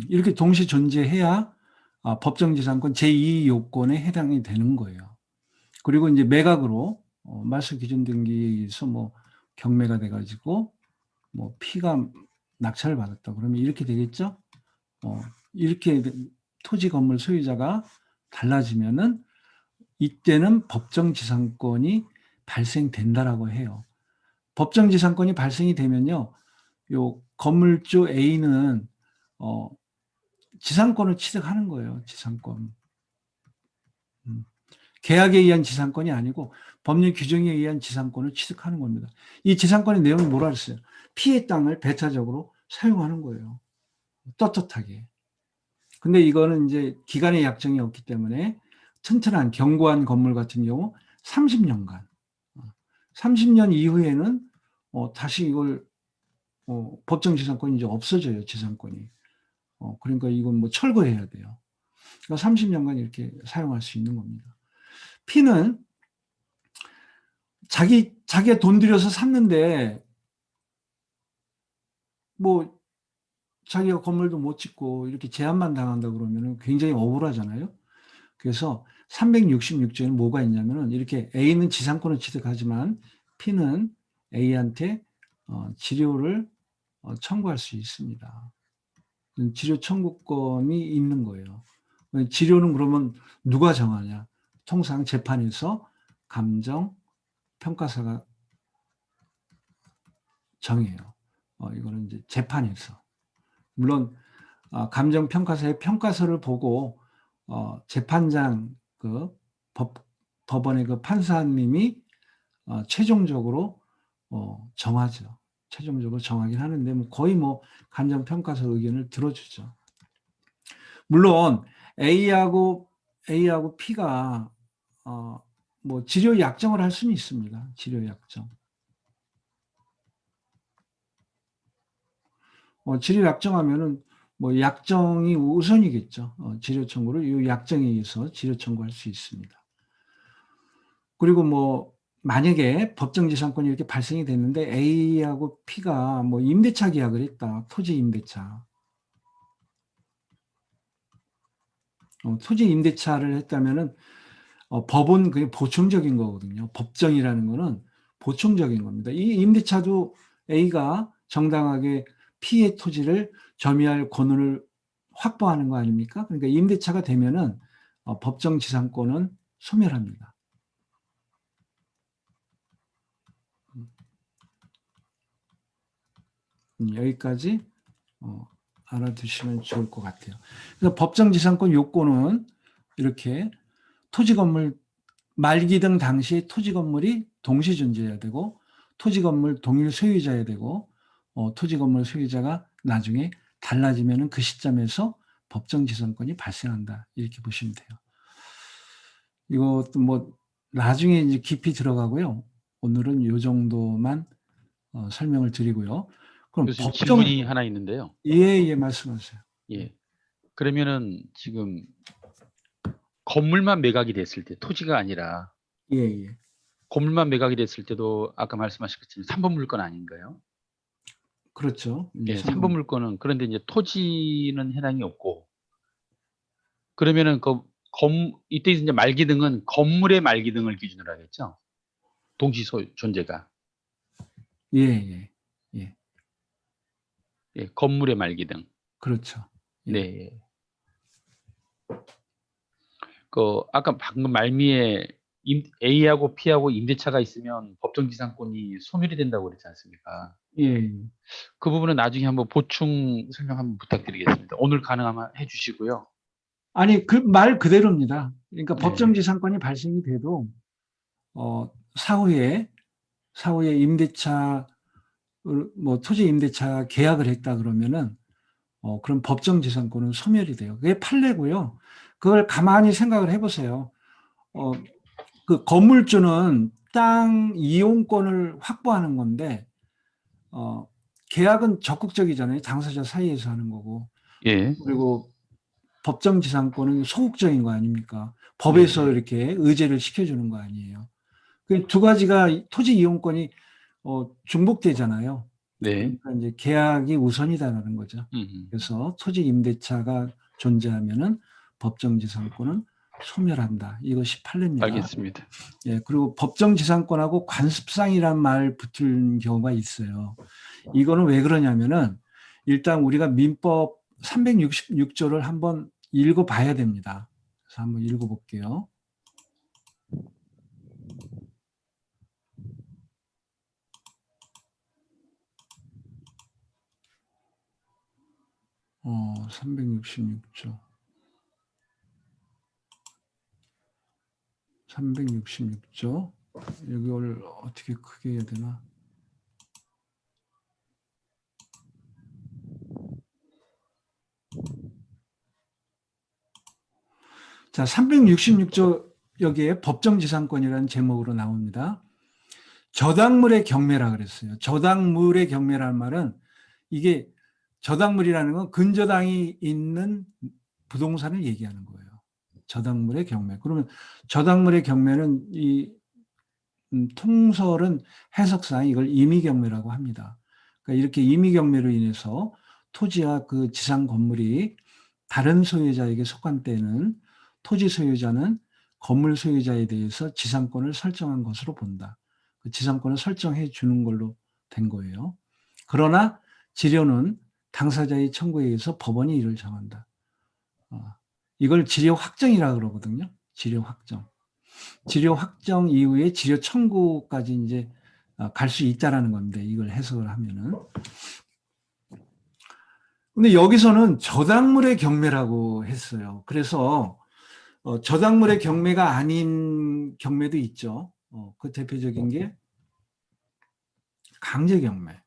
이렇게 동시 존재해야 법정지상권 제2 요건에 해당이 되는 거예요. 그리고 이제 매각으로 말소 기준 등기에서 뭐 경매가 돼가지고 뭐 P가 낙찰을 받았다. 그러면 이렇게 되겠죠? 이렇게 토지 건물 소유자가 달라지면은 이때는 법정지상권이 발생된다라고 해요. 법정지상권이 발생이 되면요, 요 건물주 A는 지상권을 취득하는 거예요. 지상권. 계약에 의한 지상권이 아니고 법률 규정에 의한 지상권을 취득하는 겁니다. 이 지상권의 내용이 뭐라 그랬어요? 피해 땅을 배타적으로 사용하는 거예요. 떳떳하게. 근데 이거는 이제 기간의 약정이 없기 때문에 튼튼한 견고한 건물 같은 경우 30년간, 30년 이후에는 다시 이걸 법정 지상권이 이제 없어져요. 지상권이. 그러니까 이건 뭐 철거해야 돼요. 그러니까 30년간 이렇게 사용할 수 있는 겁니다. P는 자기가 돈 들여서 샀는데 뭐 자기가 건물도 못 짓고 이렇게 제한만 당한다 그러면 굉장히 억울하잖아요. 그래서 366조에는 뭐가 있냐면은 이렇게 A는 지상권을 취득하지만 P는 A한테 지료를 청구할 수 있습니다. 지료 청구권이 있는 거예요. 지료는 그러면 누가 정하냐? 통상 재판에서 감정 평가사가 정해요. 이거는 이제 재판에서. 물론 감정 평가사의 평가서를 보고 재판장 법원의 그 판사님이 최종적으로 정하죠. 최종적으로 정하긴 하는데 뭐 거의 뭐 감정 평가서 의견을 들어주죠. 물론 A하고 P가 뭐 지료 약정을 할 수는 있습니다. 지료 약정. 지료 약정하면은 뭐 약정이 우선이겠죠. 지료 청구를 이 약정에 의해서 지료 청구할 수 있습니다. 그리고 뭐 만약에 법정지상권이 이렇게 발생이 됐는데 A하고 P가 뭐 임대차 계약을 했다. 토지 임대차. 토지 임대차를 했다면은 법은 그게 보충적인 거거든요. 법정이라는 거는 보충적인 겁니다. 이 임대차도 A가 정당하게 P의 토지를 점유할 권한을 확보하는 거 아닙니까? 그러니까 임대차가 되면은 법정지상권은 소멸합니다. 여기까지 알아두시면 좋을 것 같아요. 그래서 법정지상권 요건은 이렇게 토지 건물 말기 등 당시에 토지 건물이 동시 존재해야 되고 토지 건물 동일 소유자여야 되고 토지 건물 소유자가 나중에 달라지면은 그 시점에서 법정지상권이 발생한다. 이렇게 보시면 돼요. 이것도 뭐 나중에 이제 깊이 들어가고요. 오늘은 이 정도만 설명을 드리고요. 그럼 교수님 법정 질문이 하나 있는데요. 예, 말씀하세요. 예. 그러면은 지금 건물만 매각이 됐을 때 토지가 아니라 예. 건물만 매각이 됐을 때도 아까 말씀하신 것처럼 3번 물건 아닌가요? 그렇죠. 이제 예, 3번 물건은 그런데 이제 토지는 해당이 없고 그러면은 이때 이제 말기등은 건물의 말기등을 기준으로 하겠죠? 동시 존재가. 예. 예, 건물의 말기등. 그렇죠. 예. 네. 아까 방금 말미에 A하고 P하고 임대차가 있으면 법정지상권이 소멸이 된다고 그랬지 않습니까? 예. 그 부분은 나중에 한번 보충 설명 한번 부탁드리겠습니다. 오늘 가능하면 해주시고요. 아니, 그 말 그대로입니다. 그러니까 네. 법정지상권이 발생이 돼도 사후에 임대차 뭐 토지 임대차 계약을 했다 그러면은 그럼 법정지상권은 소멸이 돼요. 그게 판례고요. 그걸 가만히 생각을 해보세요. 그 건물주는 땅 이용권을 확보하는 건데 계약은 적극적이잖아요. 당사자 사이에서 하는 거고. 예. 그리고 법정지상권은 소극적인 거 아닙니까? 법에서 네. 이렇게 의제를 시켜주는 거 아니에요. 그 두 가지가 토지 이용권이 중복되잖아요. 네. 그러니까 이제 계약이 우선이다라는 거죠. 그래서 토지 임대차가 존재하면은 법정지상권은 소멸한다. 이것이 판례입니다. 알겠습니다. 예, 그리고 법정지상권하고 관습상이란 말 붙은 경우가 있어요. 이거는 왜 그러냐면은 일단 우리가 민법 366조를 한번 읽어봐야 됩니다. 그래서 한번 읽어볼게요. 어, 366조. 366조. 이걸 어떻게 크게 해야 되나? 자, 366조 여기에 법정지상권이라는 제목으로 나옵니다. 저당물의 경매라 그랬어요. 저당물의 경매라는 말은 이게 저당물이라는 건 근저당이 있는 부동산을 얘기하는 거예요. 저당물의 경매. 그러면 저당물의 경매는 이 통설은 해석상 이걸 임의경매라고 합니다. 그러니까 이렇게 임의경매로 인해서 토지와 그 지상 건물이 다른 소유자에게 속한 때는 토지 소유자는 건물 소유자에 대해서 지상권을 설정한 것으로 본다. 그 지상권을 설정해 주는 걸로 된 거예요. 그러나 지료는 당사자의 청구에 의해서 법원이 이를 정한다. 이걸 지료 확정이라고 그러거든요. 지료 확정. 지료 확정 이후에 지료 청구까지 이제 갈 수 있다라는 겁니다. 이걸 해석을 하면은. 근데 여기서는 저당물의 경매라고 했어요. 그래서 저당물의 경매가 아닌 경매도 있죠. 그 대표적인 게 강제 경매.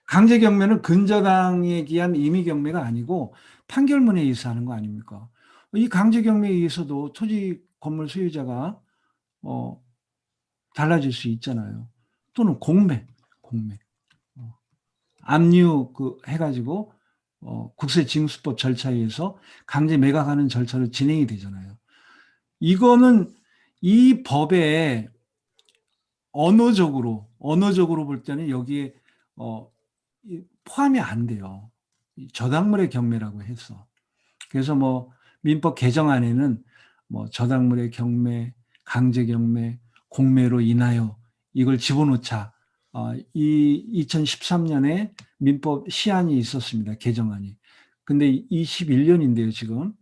강제 경매는 근저당에 기한 임의 경매가 아니고 판결문에 의해서 하는 거 아닙니까? 이 강제 경매에 의해서도 토지 건물 소유자가 달라질 수 있잖아요. 또는 공매. 압류 해가지고 국세징수법 절차에 의해서 강제 매각하는 절차로 진행이 되잖아요. 이거는 이 법에 언어적으로 볼 때는 여기에 포함이 안 돼요. 저당물의 경매라고 해서. 그래서 뭐 민법 개정안에는 뭐 저당물의 경매, 강제 경매, 공매로 인하여 이걸 집어넣자. 이 2013년에 민법 시안이 있었습니다. 개정안이. 근데 21년인데요, 지금.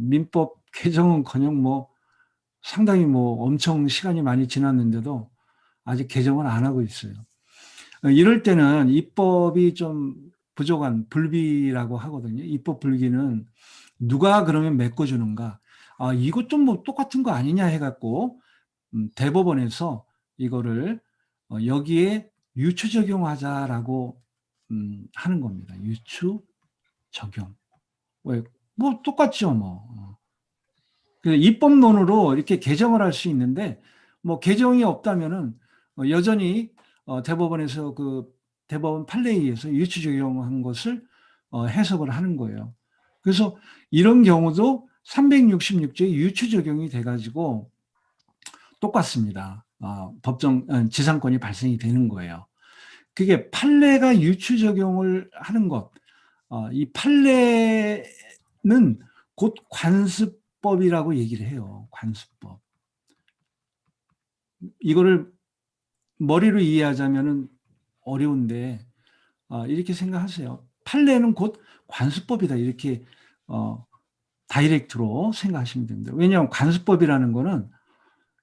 민법 개정은커녕 뭐 상당히 뭐 엄청 시간이 많이 지났는데도 아직 개정을 안 하고 있어요. 이럴 때는 입법이 좀 부족한 불비라고 하거든요. 입법 불기는 누가 그러면 메꿔주는가? 이것 좀 뭐 똑같은 거 아니냐 해갖고 대법원에서 이거를 여기에 유추 적용하자라고 하는 겁니다. 유추 적용. 왜? 뭐 똑같죠, 뭐. 그래서 입법론으로 이렇게 개정을 할 수 있는데 뭐 개정이 없다면은 여전히 대법원에서 그 대법원 판례에 의해서 유치 적용한 것을 해석을 하는 거예요. 그래서 이런 경우도 366조의 유치 적용이 돼가지고 똑같습니다. 지상권이 발생이 되는 거예요. 그게 판례가 유치 적용을 하는 것, 이 판례는 곧 관습법이라고 얘기를 해요. 관습법. 이거를 머리로 이해하자면은 어려운데 이렇게 생각하세요. 판례는 곧 관습법이다. 이렇게 다이렉트로 생각하시면 됩니다. 왜냐하면 관습법이라는 거는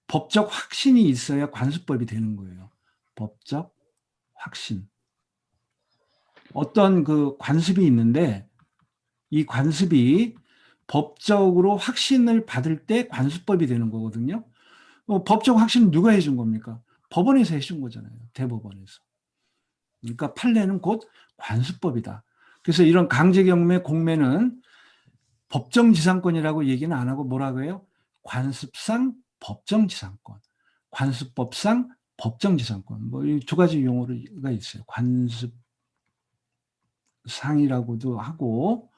법적 확신이 있어야 관습법이 되는 거예요. 법적 확신. 어떤 그 관습이 있는데 이 관습이 법적으로 확신을 받을 때 관습법이 되는 거거든요. 법적 확신은 누가 해준 겁니까? 법원에서 해준 거잖아요. 대법원에서. 그러니까 판례는 곧 관습법이다. 그래서 이런 강제경매 공매는 법정지상권이라고 얘기는 안 하고 뭐라고 해요? 관습상 법정지상권, 관습법상 법정지상권. 뭐 이 두 가지 용어가 있어요. 관습상이라고도 하고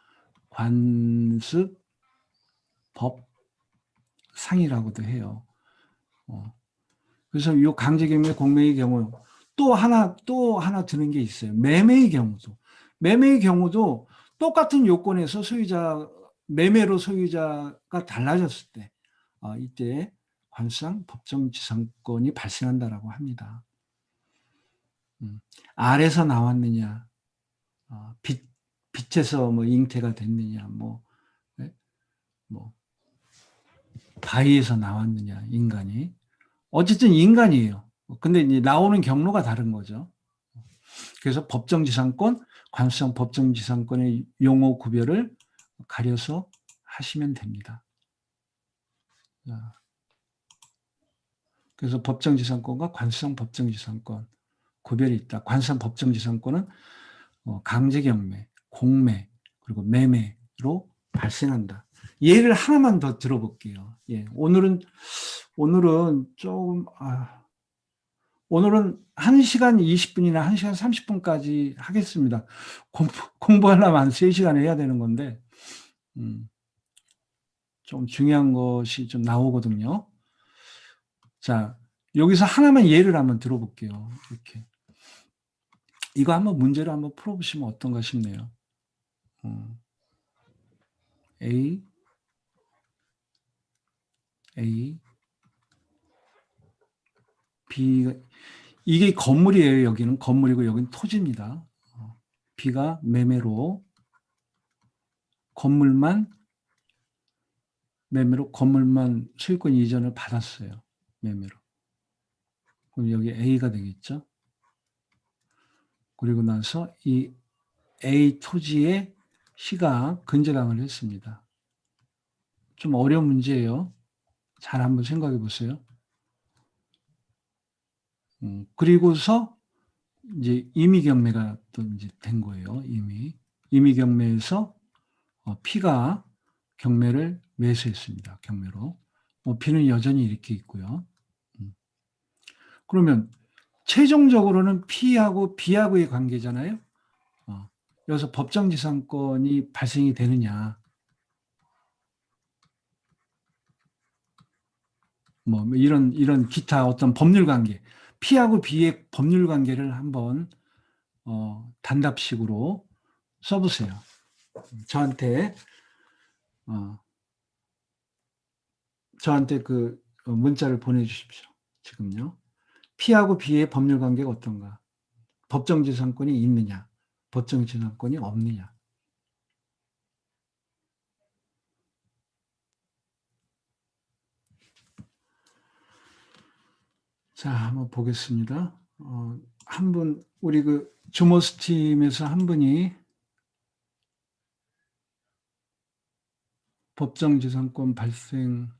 관습법상이라고도 해요. 그래서 이 강제경매 공매의 경우 또 하나 드는 게 있어요. 매매의 경우도 똑같은 요건에서 매매로 소유자가 달라졌을 때 이때 관상 법정지상권이 발생한다라고 합니다. 알에서 나왔느냐, 빛에서 뭐 잉태가 됐느냐, 네? 바위에서 나왔느냐, 인간이. 어쨌든 인간이에요. 근데 이제 나오는 경로가 다른 거죠. 그래서 법정지상권, 관수상 법정지상권의 용어 구별을 가려서 하시면 됩니다. 그래서 법정지상권과 관수상 법정지상권 구별이 있다. 관수상 법정지상권은 강제경매, 공매, 그리고 매매로 발생한다. 예를 하나만 더 들어볼게요. 예, 오늘은 조금 오늘은 1시간 20분이나 1시간 30분까지 하겠습니다. 공부하려면 한 3시간 해야 되는 건데, 좀 중요한 것이 좀 나오거든요. 자, 여기서 하나만 예를 한번 들어볼게요. 이렇게. 이거 한번 문제를 한번 풀어보시면 어떤가 싶네요. A, B, 이게 건물이에요. 여기는 건물이고 여기는 토지입니다. B가 매매로 건물만 소유권 이전을 받았어요. 매매로. 그럼 여기 A가 되겠죠. 그리고 나서 이 A 토지에 C가 근저당을 했습니다. 좀 어려운 문제예요. 잘 한번 생각해 보세요. 그리고서 이제 임의경매가 또 이제 된 거예요. 임의경매에서 P가 경매를 매수했습니다. 경매로. B는 여전히 이렇게 있고요. 그러면 최종적으로는 P하고 B하고의 관계잖아요. 여기서 법정지상권이 발생이 되느냐. 이런 기타 어떤 법률 관계, P하고 B의 법률 관계를 한번 단답식으로 써보세요. 저한테 그 문자를 보내주십시오. 지금요. P하고 B의 법률 관계가 어떤가? 법정지상권이 있느냐? 법정지상권이 없느냐? 자, 한번 보겠습니다. 한 분, 우리 그 주모스 팀에서 한 분이 법정지상권 발생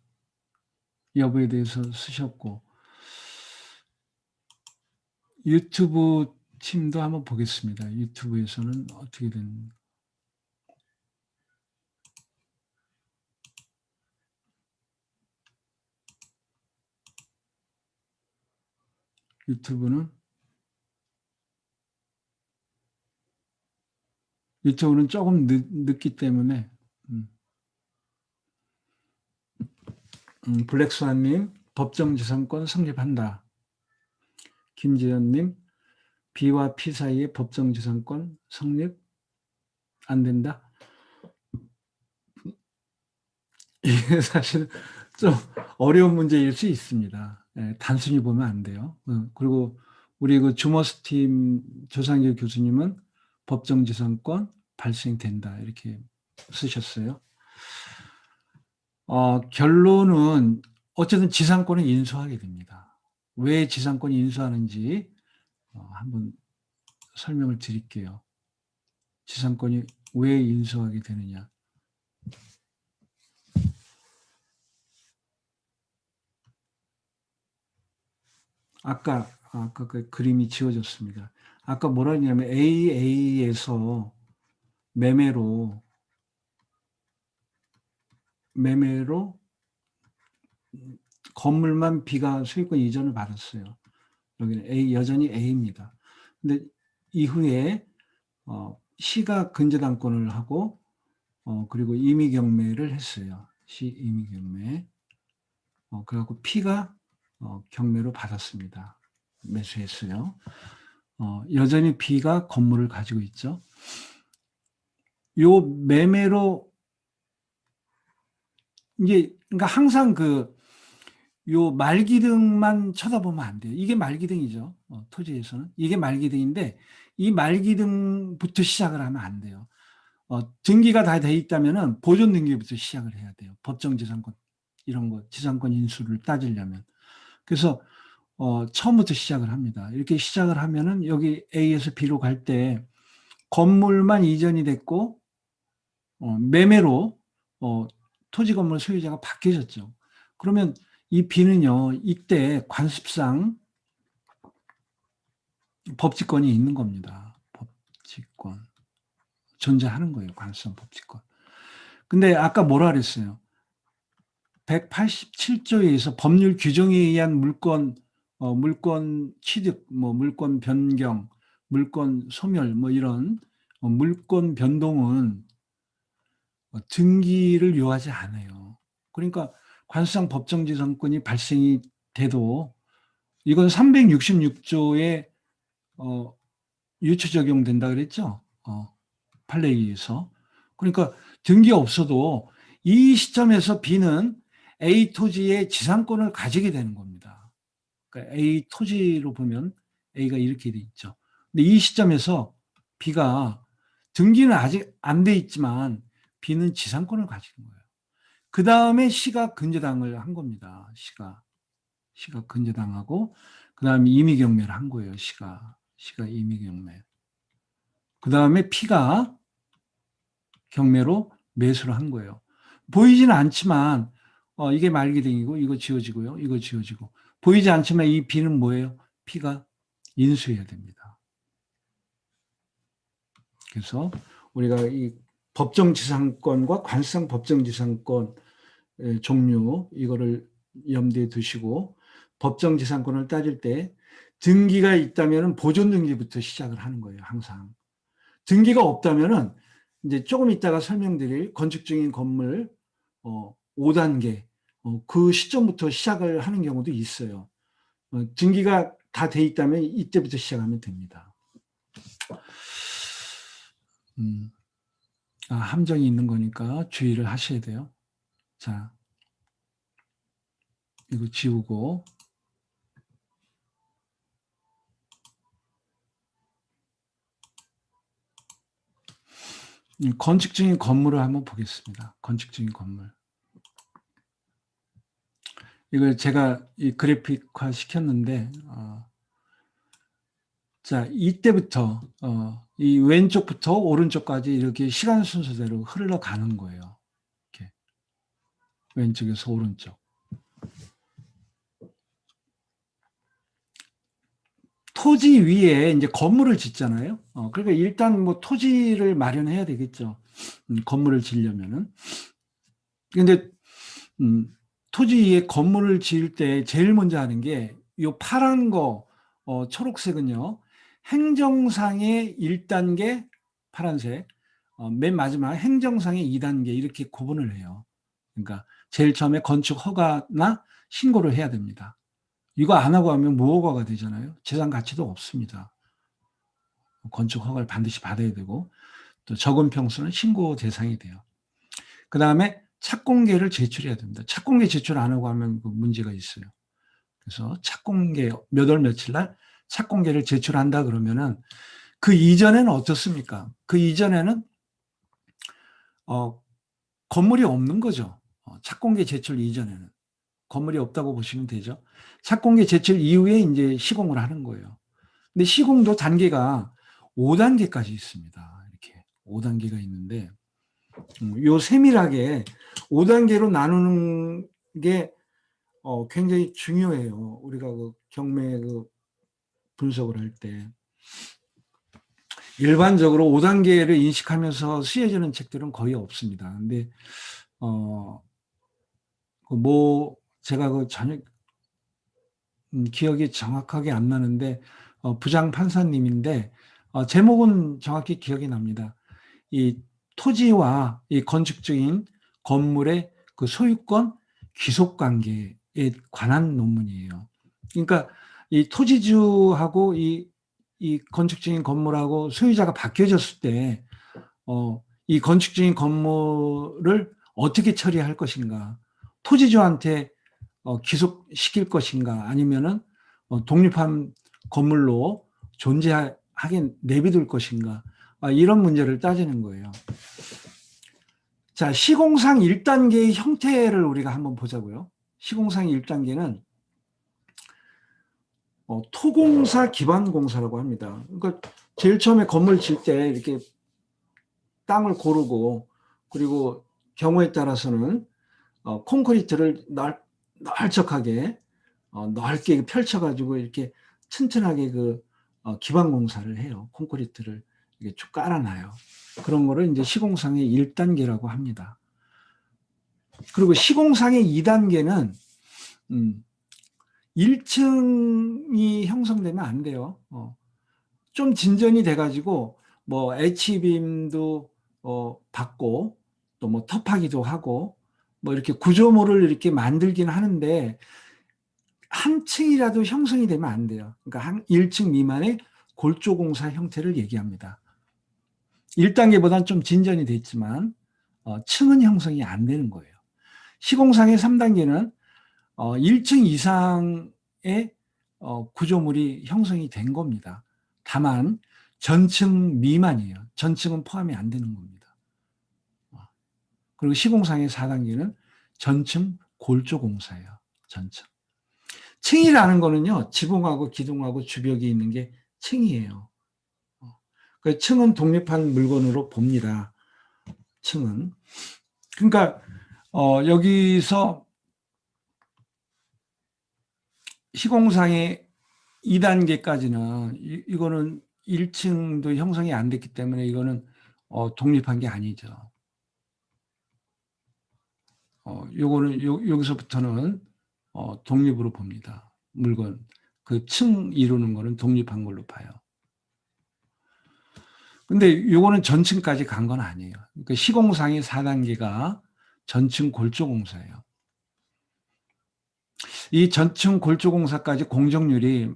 여부에 대해서 쓰셨고, 유튜브 팀도 한번 보겠습니다. 유튜브에서는 어떻게 된 유튜브는 조금 늦기 때문에 블랙스완님 법정지상권 성립한다. 김지연님 B와 P 사이에 법정지상권 성립 안 된다. 이게 사실 좀 어려운 문제일 수 있습니다. 예, 단순히 보면 안 돼요. 그리고 우리 그 주머스팀 조상길 교수님은 법정지상권 발생된다 이렇게 쓰셨어요. 결론은 어쨌든 지상권을 인수하게 됩니다. 왜 지상권이 인수하는지 한번 설명을 드릴게요. 지상권이 왜 인수하게 되느냐. 아까 그 그림이 지워졌습니다. 아까 뭐라 했냐면 AA에서 매매로 건물만 B가 소유권 이전을 받았어요. 여기는 A, 여전히 A입니다. 근데 이후에 C가 근저당권을 하고 그리고 임의경매를 했어요. C 임의경매. 그래갖고 P가 경매로 받았습니다. 매수했어요. 여전히 B가 건물을 가지고 있죠. 요 매매로 이게 그러니까 항상 요 말기둥만 쳐다보면 안 돼요. 이게 말기둥이죠. 토지에서는 이게 말기둥인데 이 말기둥부터 시작을 하면 안 돼요. 등기가 다 돼 있다면은 보존 등기부터 시작을 해야 돼요. 법정지상권 이런 거 지상권 인수를 따지려면. 그래서 처음부터 시작을 합니다. 이렇게 시작을 하면은 여기 A에서 B로 갈 때 건물만 이전이 됐고 매매로 토지 건물 소유자가 바뀌어졌죠. 그러면 이 B는요, 이때 관습상 법치권이 있는 겁니다. 법치권. 존재하는 거예요. 관습상 법치권. 근데 아까 뭐라 그랬어요? 187조에 의해서 법률 규정에 의한 물권 취득, 물권 변경, 물권 소멸, 이런 물권 변동은 등기를 요하지 않아요. 그러니까 관습상 법정지상권이 발생이 돼도 이건 366조에 유추 적용된다 그랬죠. 판례에서. 그러니까 등기 없어도 이 시점에서 B는 A 토지의 지상권을 가지게 되는 겁니다. 그러니까 A 토지로 보면 A가 이렇게 돼 있죠. 근데 이 시점에서 B가 등기는 아직 안 돼 있지만 B는 지상권을 가지는 거예요. 그 다음에 C가 근저당을 한 겁니다. C가 근저당하고 그 다음에 임의경매를 한 거예요. C가 임의경매. 그 다음에 P가 경매로 매수를 한 거예요. 보이지는 않지만 이게 말기둥이고 이거 지워지고요. 이거 지워지고 보이지 않지만 이 B는 뭐예요? P가 인수해야 됩니다. 그래서 우리가 이 법정지상권과 관습상 법정지상권 종류 이거를 염두에 두시고 법정지상권을 따질 때 등기가 있다면 보존등기부터 시작을 하는 거예요. 항상. 등기가 없다면은 이제 조금 이따가 설명드릴 건축 중인 건물 5단계 그 시점부터 시작을 하는 경우도 있어요. 등기가 다 돼 있다면 이때부터 시작하면 됩니다. 함정이 있는 거니까 주의를 하셔야 돼요. 자, 이거 지우고 건축 중인 건물을 한번 보겠습니다. 건축 중인 건물. 이걸 제가 이 그래픽화 시켰는데, 자, 이때부터, 이 왼쪽부터 오른쪽까지 이렇게 시간 순서대로 흘러가는 거예요. 이렇게. 왼쪽에서 오른쪽. 토지 위에 이제 건물을 짓잖아요. 그러니까 일단 토지를 마련해야 되겠죠. 건물을 지으려면은. 근데, 토지 위에 건물을 지을 때 제일 먼저 하는 게, 요 파란 거, 초록색은요. 행정상의 1단계 파란색, 맨 마지막 행정상의 2단계 이렇게 구분을 해요. 그러니까 제일 처음에 건축 허가나 신고를 해야 됩니다. 이거 안 하고 하면 무허가가 되잖아요. 재산 가치도 없습니다. 건축 허가를 반드시 받아야 되고 또 적은 평수는 신고 대상이 돼요. 그 다음에 착공계를 제출해야 됩니다. 착공계 제출 안 하고 하면 그 문제가 있어요. 그래서 착공계 몇 월 며칠 날 착공계를 제출한다 그러면은 그 이전에는 어떻습니까? 그 이전에는 건물이 없는 거죠. 착공계 제출 이전에는 건물이 없다고 보시면 되죠. 착공계 제출 이후에 이제 시공을 하는 거예요. 근데 시공도 단계가 5단계까지 있습니다. 이렇게 5단계가 있는데 요 세밀하게 5단계로 나누는 게 굉장히 중요해요. 우리가 그 경매 그 분석을 할 때. 일반적으로 5단계를 인식하면서 쓰여지는 책들은 거의 없습니다. 근데, 제가 그 전혀, 기억이 정확하게 안 나는데, 부장 판사님인데, 제목은 정확히 기억이 납니다. 이 토지와 이 건축적인 건물의 그 소유권 귀속 관계에 관한 논문이에요. 그러니까 이 토지주하고 이 건축적인 건물하고 소유자가 바뀌어졌을 때, 이 건축적인 건물을 어떻게 처리할 것인가, 토지주한테 귀속시킬 것인가, 아니면은 독립한 건물로 존재하게 내비둘 것인가, 이런 문제를 따지는 거예요. 자, 시공상 1단계의 형태를 우리가 한번 보자고요. 시공상 1단계는 토공사 기반공사라고 합니다. 그러니까 제일 처음에 건물 질 때 이렇게 땅을 고르고, 그리고 경우에 따라서는 콘크리트를 널쩍하게 넓게 펼쳐가지고 이렇게 튼튼하게 그 기반공사를 해요. 콘크리트를 이렇게 쭉 깔아놔요. 그런 거를 이제 시공상의 1단계라고 합니다. 그리고 시공상의 2단계는 1층이 형성되면 안 돼요. 좀 진전이 돼가지고 뭐 H빔도 받고 또 뭐 터파기도 하고 뭐 이렇게 구조물을 이렇게 만들긴 하는데 한 층이라도 형성이 되면 안 돼요. 그러니까 한 1층 미만의 골조공사 형태를 얘기합니다. 1단계보다는 좀 진전이 됐지만 층은 형성이 안 되는 거예요. 시공상의 3단계는 1층 이상의 구조물이 형성이 된 겁니다. 다만 전층 미만이에요. 전층은 포함이 안 되는 겁니다. 그리고 시공상의 4단계는 전층 골조공사예요. 전층. 층이라는 거는요, 지붕하고 기둥하고 주벽이 있는 게 층이에요. 그 층은 독립한 물건으로 봅니다. 층은. 그러니까 여기서 시공상의 2단계까지는 이거는 1층도 형성이 안 됐기 때문에 이거는 독립한 게 아니죠. 요거는 여기서부터는 독립으로 봅니다. 물건 그 층 이루는 거는 독립한 걸로 봐요. 근데 요거는 전층까지 간 건 아니에요. 그러니까 시공상의 4단계가 전층 골조공사예요. 이 전층 골조공사까지 공정률이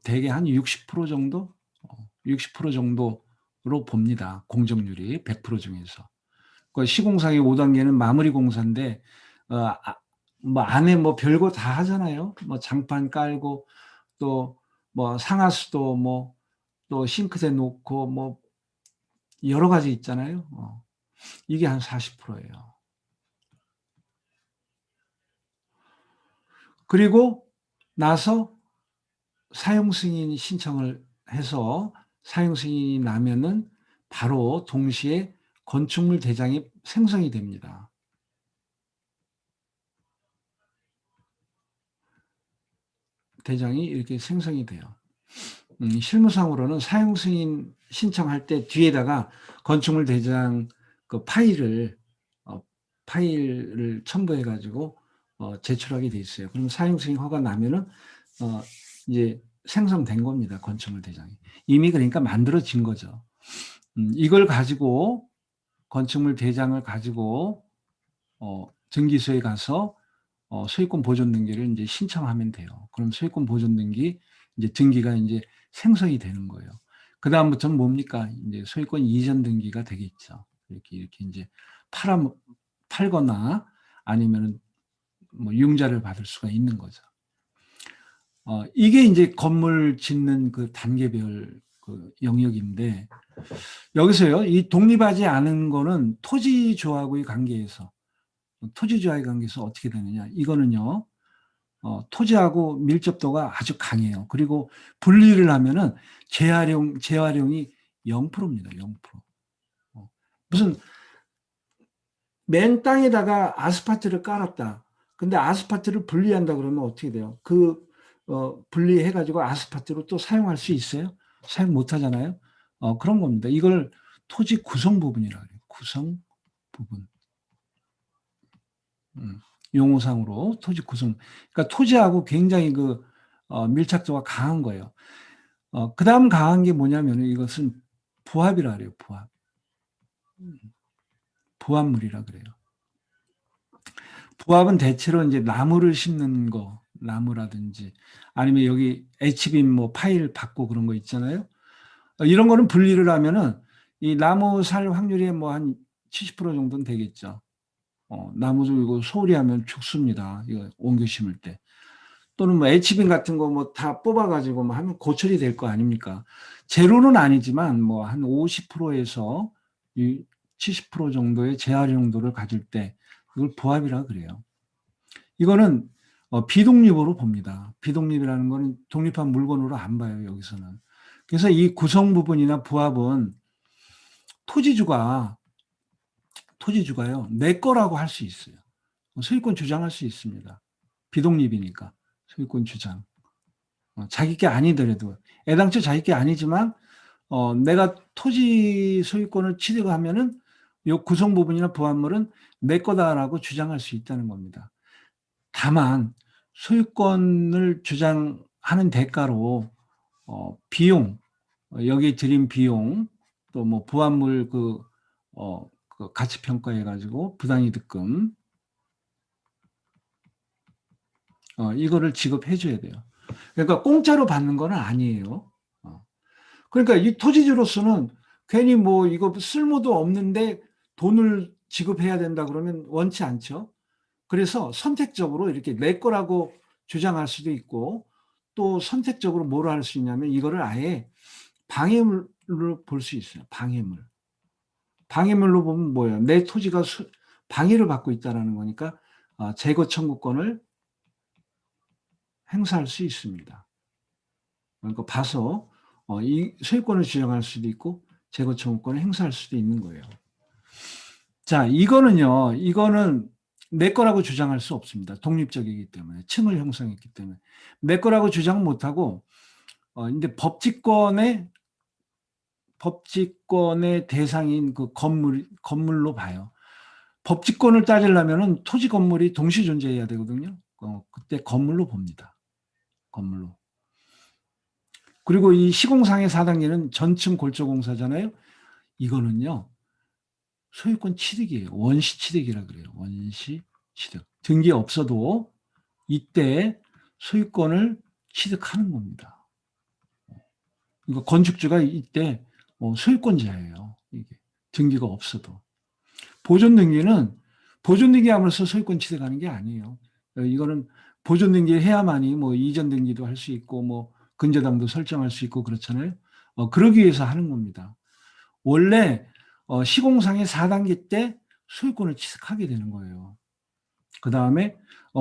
대개 한 60% 정도? 60% 정도로 봅니다. 공정률이 100% 중에서. 그 시공상의 5단계는 마무리 공사인데 뭐 안에 뭐 별거 다 하잖아요. 뭐 장판 깔고 또 뭐 상하수도 뭐 또 싱크대 놓고 뭐 여러 가지 있잖아요. 이게 한 40%예요. 그리고 나서 사용 승인 신청을 해서 사용 승인이 나면은 바로 동시에 건축물 대장이 생성이 됩니다. 대장이 이렇게 생성이 돼요. 실무상으로는 사용 승인 신청할 때 뒤에다가 건축물 대장 그 파일을 첨부해 가지고 제출하게 돼 있어요. 그럼 사용 승인 허가 나면은 이제 생성된 겁니다. 건축물 대장이. 이미 그러니까 만들어진 거죠. 이걸 가지고 건축물 대장을 가지고 등기소에 가서 소유권 보존 등기를 이제 신청하면 돼요. 그럼 소유권 보존 등기 이제 등기가 이제 생성이 되는 거예요. 그 다음부터는 뭡니까? 이제 소유권 이전 등기가 되겠죠. 이렇게 이제 팔거나 아니면은 뭐 융자를 받을 수가 있는 거죠. 이게 이제 건물 짓는 그 단계별 그 영역인데 여기서요, 이 독립하지 않은 거는 토지주하고의 관계에서 어떻게 되느냐? 이거는요, 토지하고 밀접도가 아주 강해요. 그리고 분리를 하면은 재활용이 0%입니다. 0%. 무슨 맨 땅에다가 아스팔트를 깔았다. 근데 아스팔트를 분리한다 그러면 어떻게 돼요? 분리해가지고 아스팔트로 또 사용할 수 있어요? 사용 못 하잖아요? 그런 겁니다. 이걸 토지 구성 부분이라고 해요. 구성 부분. 용어상으로 토지 구성. 그러니까 토지하고 굉장히 밀착도가 강한 거예요. 그 다음 강한 게 뭐냐면 이것은 부합이라 그래요. 부합. 부합물이라 그래요. 부합은 대체로 이제 나무를 심는 거, 나무라든지 아니면 여기 H빔 뭐 파일 받고 그런 거 있잖아요. 이런 거는 분리를 하면은 이 나무 살 확률이 뭐 한 70% 정도는 되겠죠. 나무도 이거 소홀히 하면 죽습니다. 이거 옮겨 심을 때. 또는 뭐 H빔 같은 거 뭐 다 뽑아가지고 뭐 하면 고철이 될 거 아닙니까? 제로는 아니지만 뭐 한 50%에서 70% 정도의 재활용도를 가질 때 이걸 부합이라 그래요. 이거는 비독립으로 봅니다. 비독립이라는 거는 독립한 물건으로 안 봐요, 여기서는. 그래서 이 구성 부분이나 부합은 토지주가요, 내 거라고 할 수 있어요. 소유권 주장할 수 있습니다. 비독립이니까 소유권 주장. 자기 게 아니더라도 애당초 자기 게 아니지만 내가 토지 소유권을 취득하면은 이 구성 부분이나 부합물은 내 거다라고 주장할 수 있다는 겁니다. 다만 소유권을 주장하는 대가로 비용, 여기에 들인 비용, 또 뭐 부합물 그 가치 평가해 가지고 부당이득금 이거를 지급해 줘야 돼요. 그러니까 공짜로 받는 건 아니에요. 그러니까 이 토지주로서는 괜히 뭐 이거 쓸모도 없는데 돈을 지급해야 된다 그러면 원치 않죠. 그래서 선택적으로 이렇게 내 거라고 주장할 수도 있고 또 선택적으로 뭐로 할 수 있냐면 이거를 아예 방해물로 볼 수 있어요. 방해물. 방해물로 보면 뭐예요? 내 토지가 방해를 받고 있다는 거니까 재거 청구권을 행사할 수 있습니다. 그러니까 봐서 이 소유권을 주장할 수도 있고 재거 청구권을 행사할 수도 있는 거예요. 자, 이거는 내 거라고 주장할 수 없습니다. 독립적이기 때문에 층을 형성했기 때문에 내 거라고 주장 못하고 근데 법치권의 대상인 그 건물로 봐요. 법치권을 따지려면은 토지 건물이 동시 존재해야 되거든요. 그때 건물로 봅니다. 건물로. 그리고 이 시공상의 4단계는 전층 골조공사잖아요. 이거는요. 소유권 취득이에요. 원시 취득이라 그래요. 원시 취득. 등기 없어도 이때 소유권을 취득하는 겁니다. 이거 건축주가 이때 소유권자예요. 이게 등기가 없어도. 보존등기는 보존등기 함으로써 소유권 취득하는 게 아니에요. 이거는 보존등기를 해야만이 뭐 이전등기도 할 수 있고 뭐 근저당도 설정할 수 있고 그렇잖아요. 그러기 위해서 하는 겁니다. 원래 시공상의 4단계 때 소유권을 취득하게 되는 거예요. 그 다음에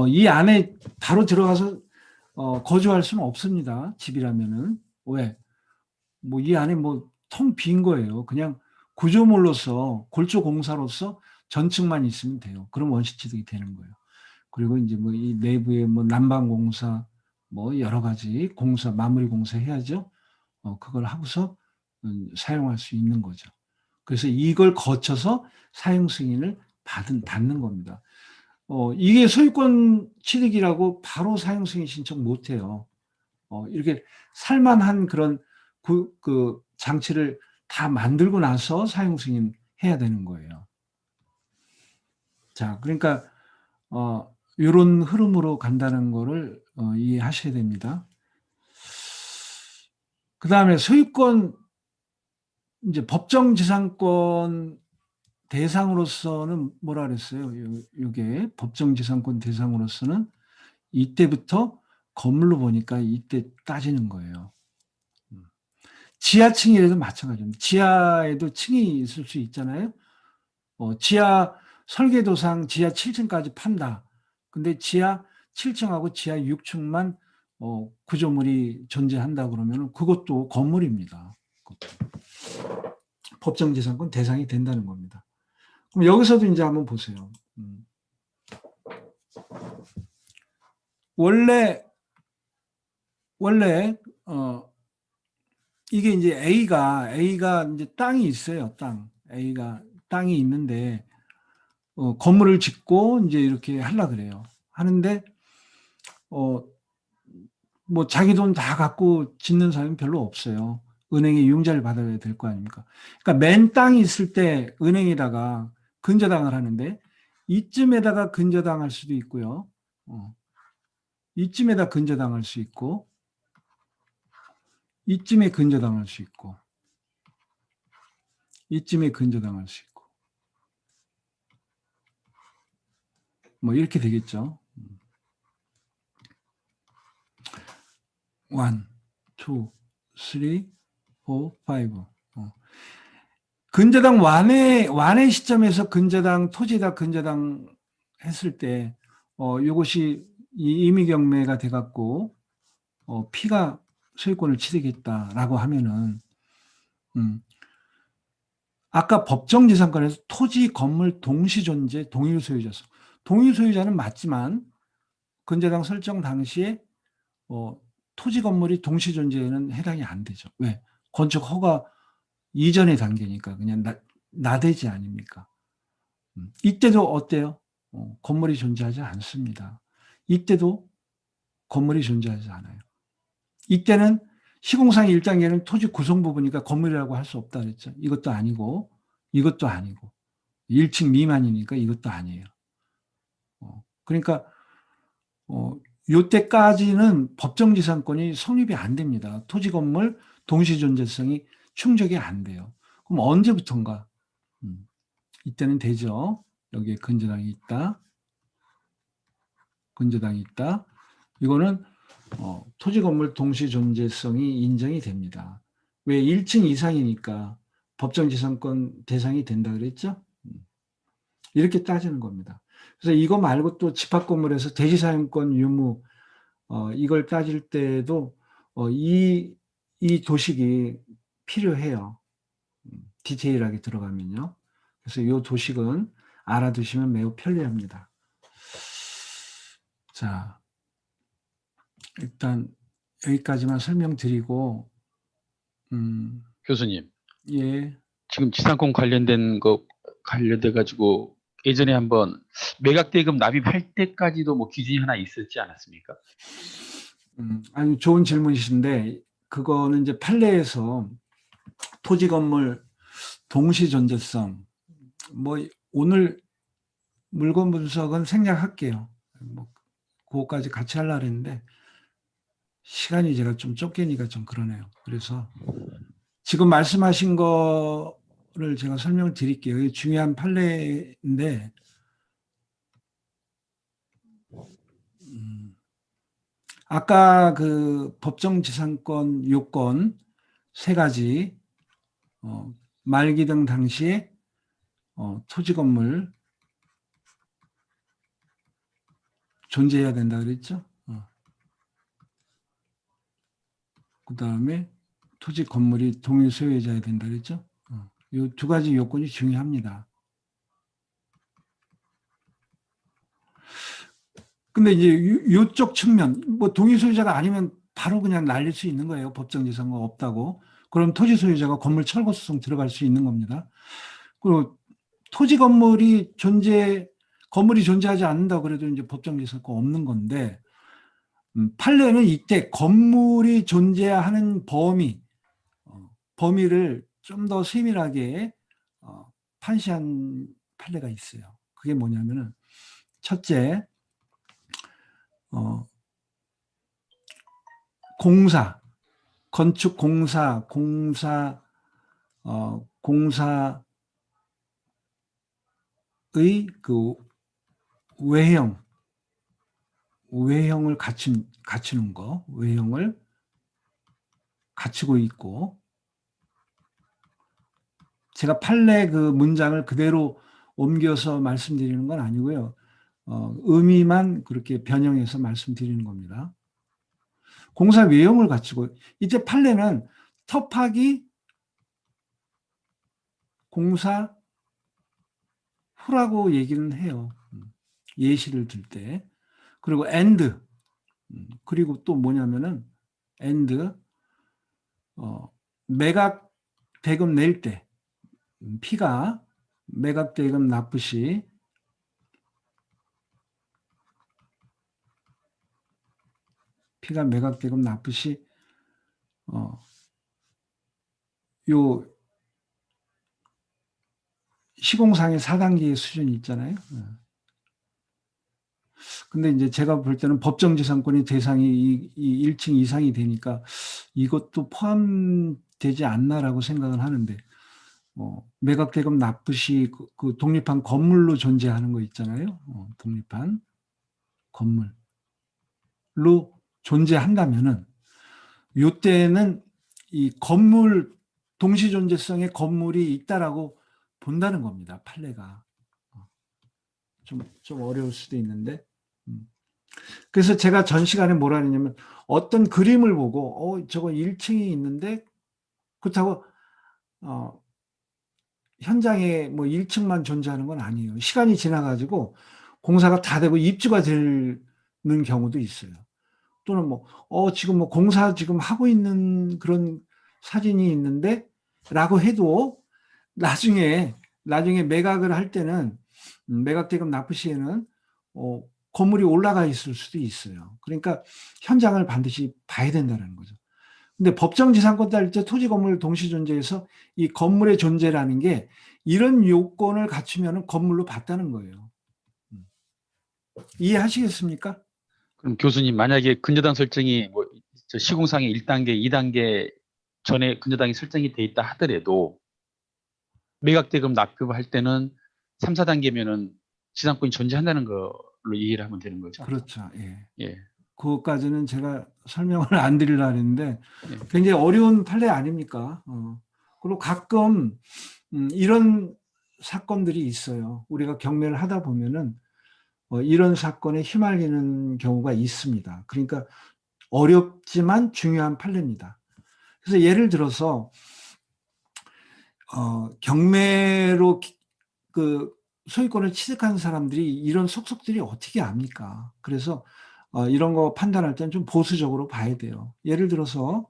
이 안에 바로 들어가서 거주할 수는 없습니다. 집이라면은. 왜? 뭐 이 안에 뭐 텅 빈 거예요. 그냥 구조물로서 골조공사로서 전층만 있으면 돼요. 그럼 원시취득이 되는 거예요. 그리고 이제 뭐 이 내부에 뭐 난방공사 뭐 여러 가지 공사 마무리 공사 해야죠. 그걸 하고서 사용할 수 있는 거죠. 그래서 이걸 거쳐서 사용 승인을 받는 겁니다. 이게 소유권 취득이라고 바로 사용 승인 신청 못 해요. 이렇게 살만한 그런 그 장치를 다 만들고 나서 사용 승인해야 되는 거예요. 자, 그러니까 이런 흐름으로 간다는 거를 이해하셔야 됩니다. 그 다음에 소유권, 이제 법정지상권 대상으로서는 뭐라 그랬어요? 이게 법정지상권 대상으로서는 이때부터 건물로 보니까 이때 따지는 거예요. 지하층이라도 마찬가지입니다. 지하에도 층이 있을 수 있잖아요. 지하 설계도상 지하 7층까지 판다. 근데 지하 7층하고 지하 6층만 구조물이 존재한다 그러면 그것도 건물입니다. 법정지상권 대상이 된다는 겁니다. 그럼 여기서도 이제 한번 보세요. 원래 이게 이제 A가 이제 땅이 있어요. 땅이 있는데 건물을 짓고 이제 이렇게 하려 그래요. 하는데 뭐 자기 돈 다 갖고 짓는 사람이 별로 없어요. 은행에 융자를 받아야 될 거 아닙니까? 그러니까 맨 땅이 있을 때 은행에다가 근저당을 하는데 이쯤에다가 근저당할 수도 있고요. 이쯤에다 근저당할 수 있고 이쯤에 근저당할 수 있고 이쯤에 근저당할 수 있고 뭐 이렇게 되겠죠. 1, 2, 3, 4, 5. 근저당 완의 시점에서 근저당 토지에다 근저당 했을 때 이것이 임의경매가 돼갖고 P가 소유권을 취득했다라고 하면은 아까 법정지상권에서 토지, 건물 동시 존재, 동일 소유자성. 동일 소유자는 맞지만 근저당 설정 당시에 토지, 건물이 동시 존재에는 해당이 안 되죠. 왜? 건축 허가 이전의 단계니까 그냥 나대지 아닙니까? 이때도 어때요? 건물이 존재하지 않습니다. 이때도 건물이 존재하지 않아요. 이때는 시공상 1단계는 토지 구성 부분이니까 건물이라고 할 수 없다 그랬죠. 이것도 아니고 1층 미만이니까 이것도 아니에요. 그러니까 요때까지는 법정지상권이 성립이 안 됩니다. 토지 건물 동시 존재성이 충족이 안 돼요. 그럼 언제부턴가? 이때는 되죠. 여기에 근저당이 있다. 이거는 토지 건물 동시 존재성이 인정이 됩니다. 왜 1층 이상이니까 법정지상권 대상이 된다 그랬죠? 이렇게 따지는 겁니다. 그래서 이거 말고 또 집합건물에서 대지사용권 유무 이걸 따질 때도 이 도식이 필요해요. 디테일하게 들어가면요. 그래서 이 도식은 알아두시면 매우 편리합니다. 자, 일단 여기까지만 설명드리고 교수님, 예. 지금 지상권 관련돼 가지고 예전에 한번 매각대금 납입할 때까지도 뭐 기준이 하나 있었지 않았습니까? 아니 좋은 질문이신데 그거는 이제 판례에서 토지 건물 동시 존재성 뭐 오늘 물건 분석은 생략할게요. 뭐 그거까지 같이 하려고 했는데 시간이 제가 좀 쫓기니까 좀 그러네요. 그래서 지금 말씀하신 거를 제가 설명을 드릴게요. 이게 중요한 판례인데 아까 그 법정지상권 요건 세 가지 말기등 당시에 토지 건물 존재해야 된다 그랬죠. 그 다음에 토지 건물이 동일 소유자여야 된다 그랬죠. 이 두 가지 요건이 중요합니다. 근데 이제 이쪽 측면, 뭐 동일 소유자가 아니면 바로 그냥 날릴 수 있는 거예요. 법정지상권 없다고. 그럼 토지 소유자가 건물 철거 소송 들어갈 수 있는 겁니다. 그리고 토지 건물이 존재하지 않는다 그래도 이제 법정지상권 없는 건데 판례는 이때 건물이 존재하는 범위를 좀 더 세밀하게 판시한 판례가 있어요. 그게 뭐냐면은 첫째, 건축 공사의 그 외형을 갖추는 거, 외형을 갖추고 있고, 제가 판례 그 문장을 그대로 옮겨서 말씀드리는 건 아니고요. 의미만 그렇게 변형해서 말씀드리는 겁니다. 공사 외형을 갖추고, 이때 판례는 터파기 공사 후라고 얘기는 해요. 예시를 들 때. 그리고 and, 그리고 또 뭐냐면은 and, 매각 대금 낼 때, P가 매각 대금 납부시 요 시공상의 4단계의 수준이 있잖아요. 근데 이제 제가 볼 때는 법정지상권의 대상이 이 1층 이상이 되니까 이것도 포함되지 않나라고 생각을 하는데, 매각대금 납부시 그 독립한 건물로 존재하는 거 있잖아요. 독립한 건물로 존재한다면은 요때는 이 건물 동시 존재성의 건물이 있다라고 본다는 겁니다. 판례가. 좀 어려울 수도 있는데. 그래서 제가 전 시간에 뭐라 했냐면 어떤 그림을 보고 저거 1층이 있는데 그렇다고 현장에 뭐 1층만 존재하는 건 아니에요. 시간이 지나가지고 공사가 다 되고 입주가 되는 경우도 있어요. 또는 지금 공사 지금 하고 있는 그런 사진이 있는데 라고 해도 나중에 매각을 할 때는 매각대금 납부 시에는 건물이 올라가 있을 수도 있어요. 그러니까 현장을 반드시 봐야 된다는 거죠. 근데 법정지상권 따를 때 토지 건물 동시 존재에서 이 건물의 존재라는 게 이런 요건을 갖추면 건물로 봤다는 거예요. 이해하시겠습니까? 그럼 교수님, 만약에 근저당 설정이 시공상의 1단계, 2단계 전에 근저당이 설정이 돼 있다 하더라도 매각대금 납부할 때는 3, 4단계면은 지상권이 존재한다는 걸로 이해를 하면 되는 거죠. 그렇죠. 예. 예. 그것까지는 제가 설명을 안 드리려고 했는데 예. 굉장히 어려운 판례 아닙니까? 그리고 가끔 이런 사건들이 있어요. 우리가 경매를 하다 보면은 이런 사건에 휘말리는 경우가 있습니다. 그러니까 어렵지만 중요한 판례입니다. 그래서 예를 들어서 경매로 그 소유권을 취득한 사람들이 이런 속속들이 어떻게 압니까? 그래서 이런 거 판단할 때는 좀 보수적으로 봐야 돼요. 예를 들어서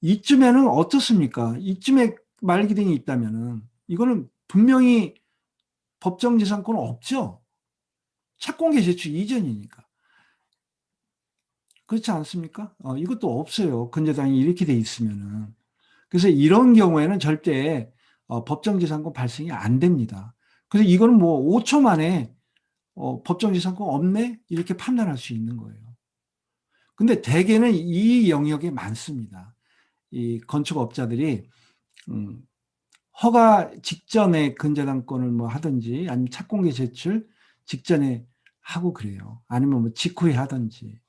이쯤에는 어떻습니까? 이쯤에 말기등이 있다면은 이거는 분명히 법정지상권 없죠. 착공계 제출 이전이니까. 그렇지 않습니까? 이것도 없어요. 근저당이 이렇게 돼 있으면은. 그래서 이런 경우에는 절대 법정지상권 발생이 안 됩니다. 그래서 이거는 5초 만에 법정지상권 없네? 이렇게 판단할 수 있는 거예요. 근데 대개는 이 영역에 많습니다. 이 건축업자들이 허가 직전에 근저당권을 하든지 아니면 착공계 제출 직전에 하고 그래요. 아니면 직후에 하든지.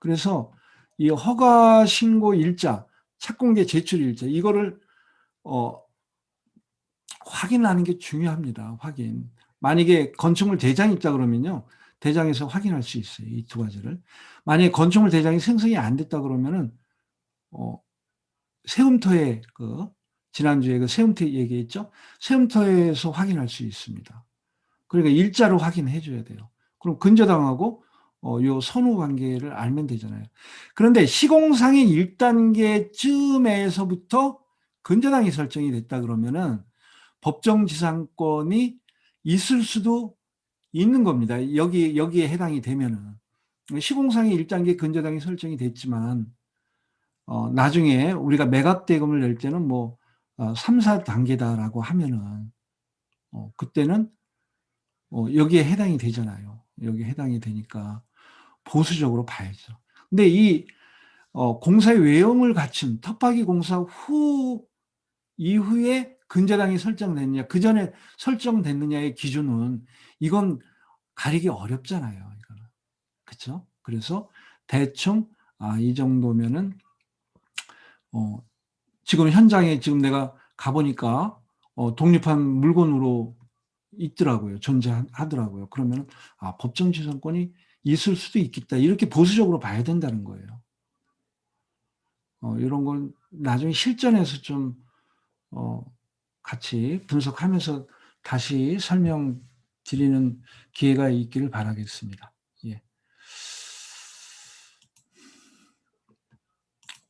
그래서 이 허가 신고 일자, 착공계 제출 일자 이거를 확인하는 게 중요합니다. 확인. 만약에 건축물 대장이 있다 그러면요. 대장에서 확인할 수 있어요. 이 두 가지를. 만약에 건축물 대장이 생성이 안 됐다 그러면은 세움터에 지난주에 세움터 얘기했죠. 세움터에서 확인할 수 있습니다. 그러니까 일자로 확인해 줘야 돼요. 그럼 근저당하고 요 선후 관계를 알면 되잖아요. 그런데 시공상의 1단계쯤에서부터 근저당이 설정이 됐다 그러면은 법정지상권이 있을 수도 있는 겁니다. 여기에 해당이 되면은. 시공상의 1단계 근저당이 설정이 됐지만 나중에 우리가 매각 대금을 낼 때는 뭐 3, 4단계다라고 하면은 그때는 여기에 해당이 되잖아요. 여기에 해당이 되니까 보수적으로 봐야죠. 근데 이 공사의 외형을 갖춘 터파기 공사 후 이후에 근저당이 설정됐느냐, 그 전에 설정됐느냐의 기준은 이건 가리기 어렵잖아요. 이거는. 그렇죠? 그래서 대충 이 정도면은 지금 현장에 지금 내가 가보니까 독립한 물건으로 있더라고요. 존재하더라고요. 그러면 법정 지상권이 있을 수도 있겠다. 이렇게 보수적으로 봐야 된다는 거예요. 이런 건 나중에 실전에서 좀 같이 분석하면서 다시 설명드리는 기회가 있기를 바라겠습니다. 예.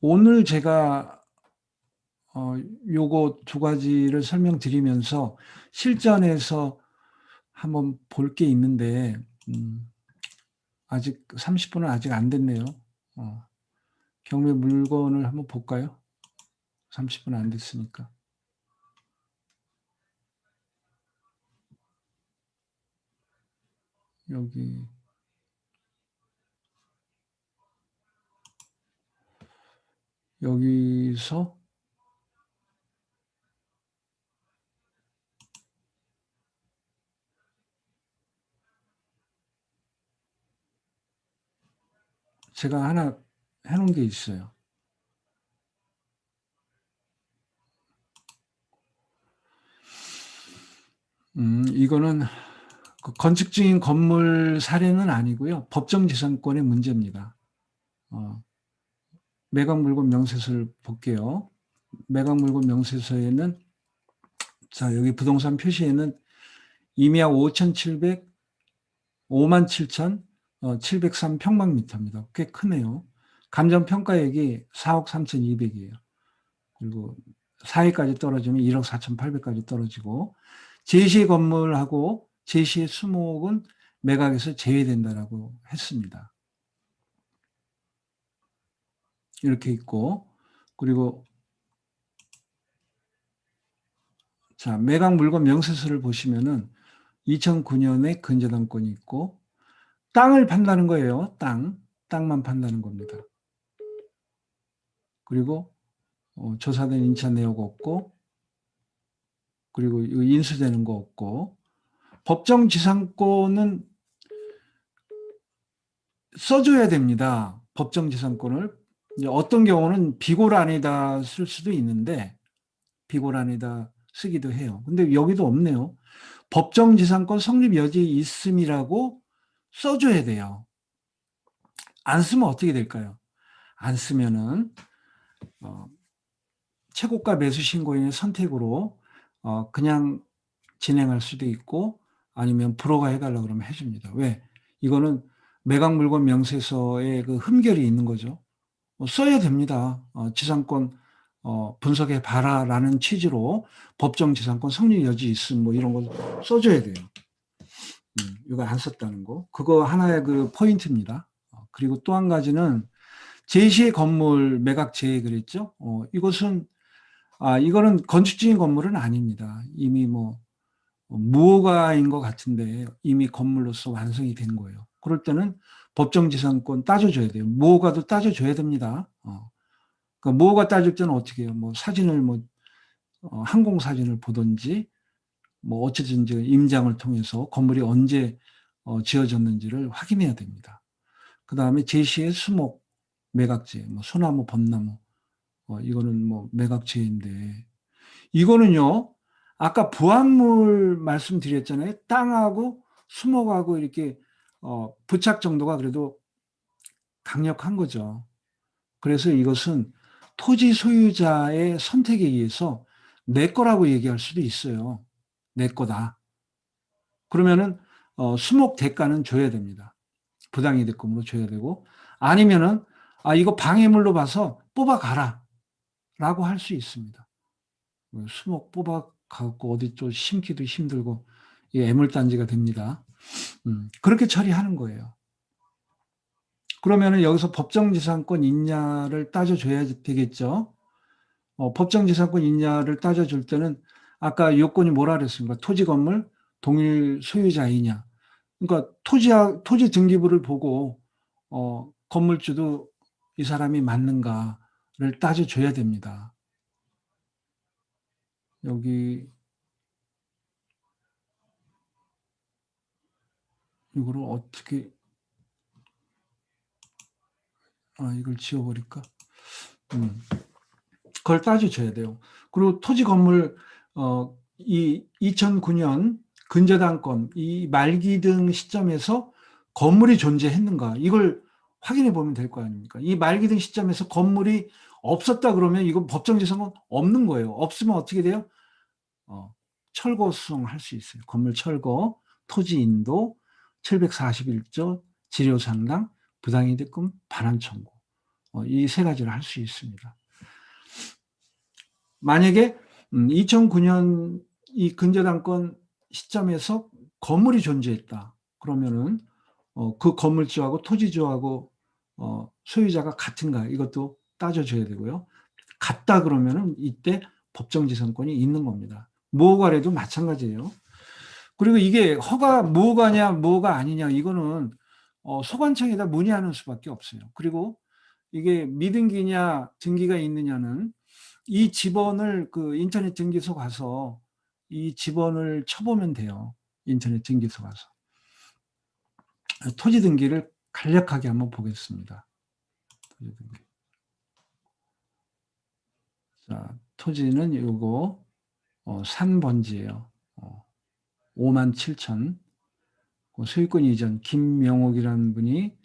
오늘 제가 요거 두 가지를 설명드리면서 실전에서 한번 볼 게 있는데 아직 30분은 아직 안 됐네요. 경매 물건을 한번 볼까요? 30분 안 됐으니까. 여기서 제가 하나 해놓은 게 있어요. 이거는 건축 중인 건물 사례는 아니고요. 법정 지상권의 문제입니다. 매각 물건 명세서를 볼게요. 매각 물건 명세서에는 자, 여기 부동산 표시에는 임야 57,703 평방미터입니다. 꽤 크네요. 감정평가액이 4억 3,200이에요. 그리고 4위까지 떨어지면 1억 4,800까지 떨어지고 제시 건물하고 제시의 수목은 매각에서 제외된다라고 했습니다. 이렇게 있고 그리고 자 매각 물건 명세서를 보시면은 2009년에 근저당권이 있고 땅을 판다는 거예요. 땅만 판다는 겁니다. 그리고 조사된 인차 내역 없고 그리고 인수되는 거 없고 법정 지상권은 써줘야 됩니다. 법정 지상권을 어떤 경우는 비고란이다 쓸 수도 있는데 비고란이다 쓰기도 해요. 근데 여기도 없네요. 법정 지상권 성립 여지 있음이라고 써줘야 돼요. 안 쓰면 어떻게 될까요? 안 쓰면은 최고가 매수 신고인의 선택으로 그냥 진행할 수도 있고 아니면 브로가 해달라 그러면 해줍니다. 왜? 이거는 매각 물건 명세서에 그 흠결이 있는 거죠. 써야 됩니다. 지상권 분석해 봐라라는 취지로 법정 지상권 성립 여지 있음 뭐 이런 거 써줘야 돼요. 이거 안 썼다는 거. 그거 하나의 그 포인트입니다. 그리고 또 한 가지는 제시의 건물 매각 제외 그랬죠. 이것은 이거는 건축중인 건물은 아닙니다. 이미 뭐 무허가인 것 같은데 이미 건물로서 완성이 된 거예요. 그럴 때는 법정지상권 따져줘야 돼요. 무허가도 따져줘야 됩니다. 그러니까 무허가 따질 때는 어떻게 해요? 뭐 사진을 항공 사진을 보든지 뭐 어쨌든지 임장을 통해서 건물이 언제 지어졌는지를 확인해야 됩니다. 그 다음에 제시의 수목 매각제, 뭐 소나무, 벚나무 이거는 뭐 매각제인데 이거는요, 아까 부합물 말씀드렸잖아요. 땅하고 수목하고 이렇게 부착 정도가 그래도 강력한 거죠. 그래서 이것은 토지 소유자의 선택에 의해서 내 거라고 얘기할 수도 있어요. 내 거다. 그러면은 수목 대가는 줘야 됩니다. 부당이득금으로 줘야 되고 아니면은 이거 방해물로 봐서 뽑아가라 라고 할 수 있습니다. 수목 뽑아갖고 어디 또 심기도 힘들고 애물단지가 됩니다. 그렇게 처리하는 거예요. 그러면은 여기서 법정지상권 있냐를 따져줘야 되겠죠. 법정지상권 있냐를 따져줄 때는 아까 요건이 뭐라 그랬습니까? 토지 건물 동일 소유자이냐. 그러니까 토지 등기부를 보고 건물주도 이 사람이 맞는가를 따져줘야 됩니다. 여기 이거를 어떻게 이걸 지워버릴까? 그걸 따져줘야 돼요. 그리고 토지 건물 이 2009년 근저당권 이 말기등 시점에서 건물이 존재했는가 이걸 확인해 보면 될 거 아닙니까? 이 말기등 시점에서 건물이 없었다 그러면 이건 법정지상은 없는 거예요. 없으면 어떻게 돼요? 철거 수송할 수 있어요. 건물 철거, 토지 인도, 741조, 지료 상당, 부당이득금 반환 청구 이 세 가지를 할 수 있습니다. 만약에 2009년 이 근저당권 시점에서 건물이 존재했다. 그러면은 그 건물주하고 토지주하고 소유자가 같은가 이것도 따져줘야 되고요. 같다 그러면은 이때 법정지상권이 있는 겁니다. 무허가래도 마찬가지예요. 그리고 이게 무허가냐 무허가 아니냐 이거는 소관청에다 문의하는 수밖에 없어요. 그리고 이게 미등기냐 등기가 있느냐는 이 지번을 그 인터넷 등기소 가서 이 지번을 쳐보면 돼요. 인터넷 등기소 가서. 토지 등기를 간략하게 한번 보겠습니다. 토지 등기. 자, 토지는 요거 산번지예요. 57,000. 소유권 이전 김명옥이라는 분이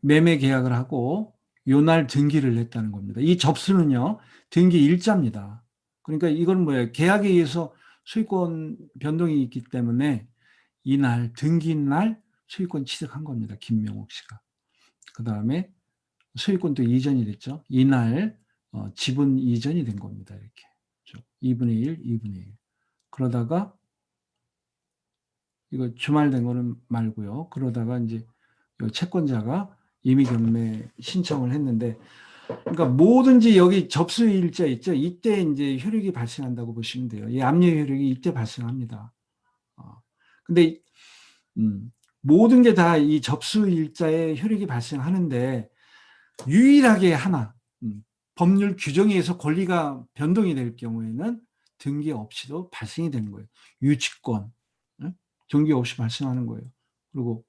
매매 계약을 하고 요날 등기를 했다는 겁니다. 이 접수는요, 등기 일자입니다. 그러니까 이건 뭐예요? 계약에 의해서 소유권 변동이 있기 때문에 이날, 등기인 날 소유권 취득한 겁니다. 김명옥 씨가. 그 다음에 소유권도 이전이 됐죠. 이날 지분 이전이 된 겁니다. 이렇게. 2분의 1, 2분의 1. 그러다가 이거 주말된 거는 말고요. 그러다가 이제 채권자가 임의경매 신청을 했는데, 그러니까 뭐든지 여기 접수일자 있죠. 이때 이제 효력이 발생한다고 보시면 돼요. 이 압류 효력이 이때 발생합니다. 근데 모든 게 다 이 접수일자에 효력이 발생하는데 유일하게 하나 법률 규정에 의해서 권리가 변동이 될 경우에는 등기 없이도 발생이 되는 거예요. 유치권, 등기 없이 발생하는 거예요. 그리고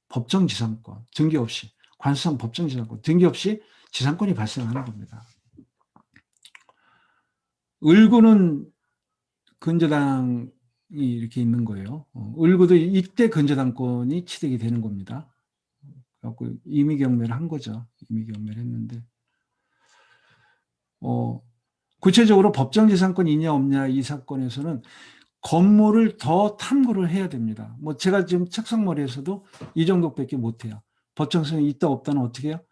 법정지상권, 등기 없이, 관수상 법정지상권, 등기 없이 지상권이 발생하는 겁니다. 을구는 근저당이 이렇게 있는 거예요. 을구도 이때 근저당권이 취득이 되는 겁니다. 그래갖고 임의경매를 한 거죠. 임의경매를 했는데, 구체적으로 법정지상권이 있냐 없냐 이 사건에서는 건물을 더 탐구를 해야 됩니다. 뭐 제가 지금 책상머리에서도 이 정도밖에 못해요. 법정성이 있다 없다는 어떻게 해요?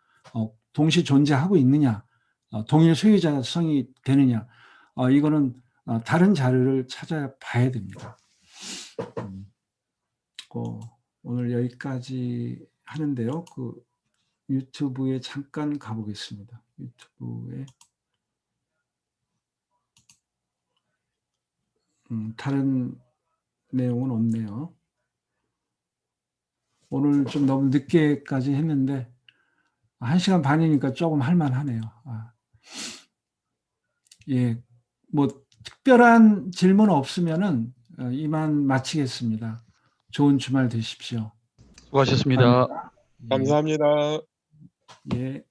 동시 존재하고 있느냐, 동일 소유자성이 되느냐, 이거는 다른 자료를 찾아봐야 됩니다. 오늘 여기까지 하는데요. 그 유튜브에 잠깐 가보겠습니다. 유튜브에 다른 내용은 없네요. 오늘 좀 너무 늦게까지 했는데 1시간 반이니까 조금 할만하네요. 예, 뭐 특별한 질문 없으면은 이만 마치겠습니다. 좋은 주말 되십시오. 수고하셨습니다. 감사합니다. 예.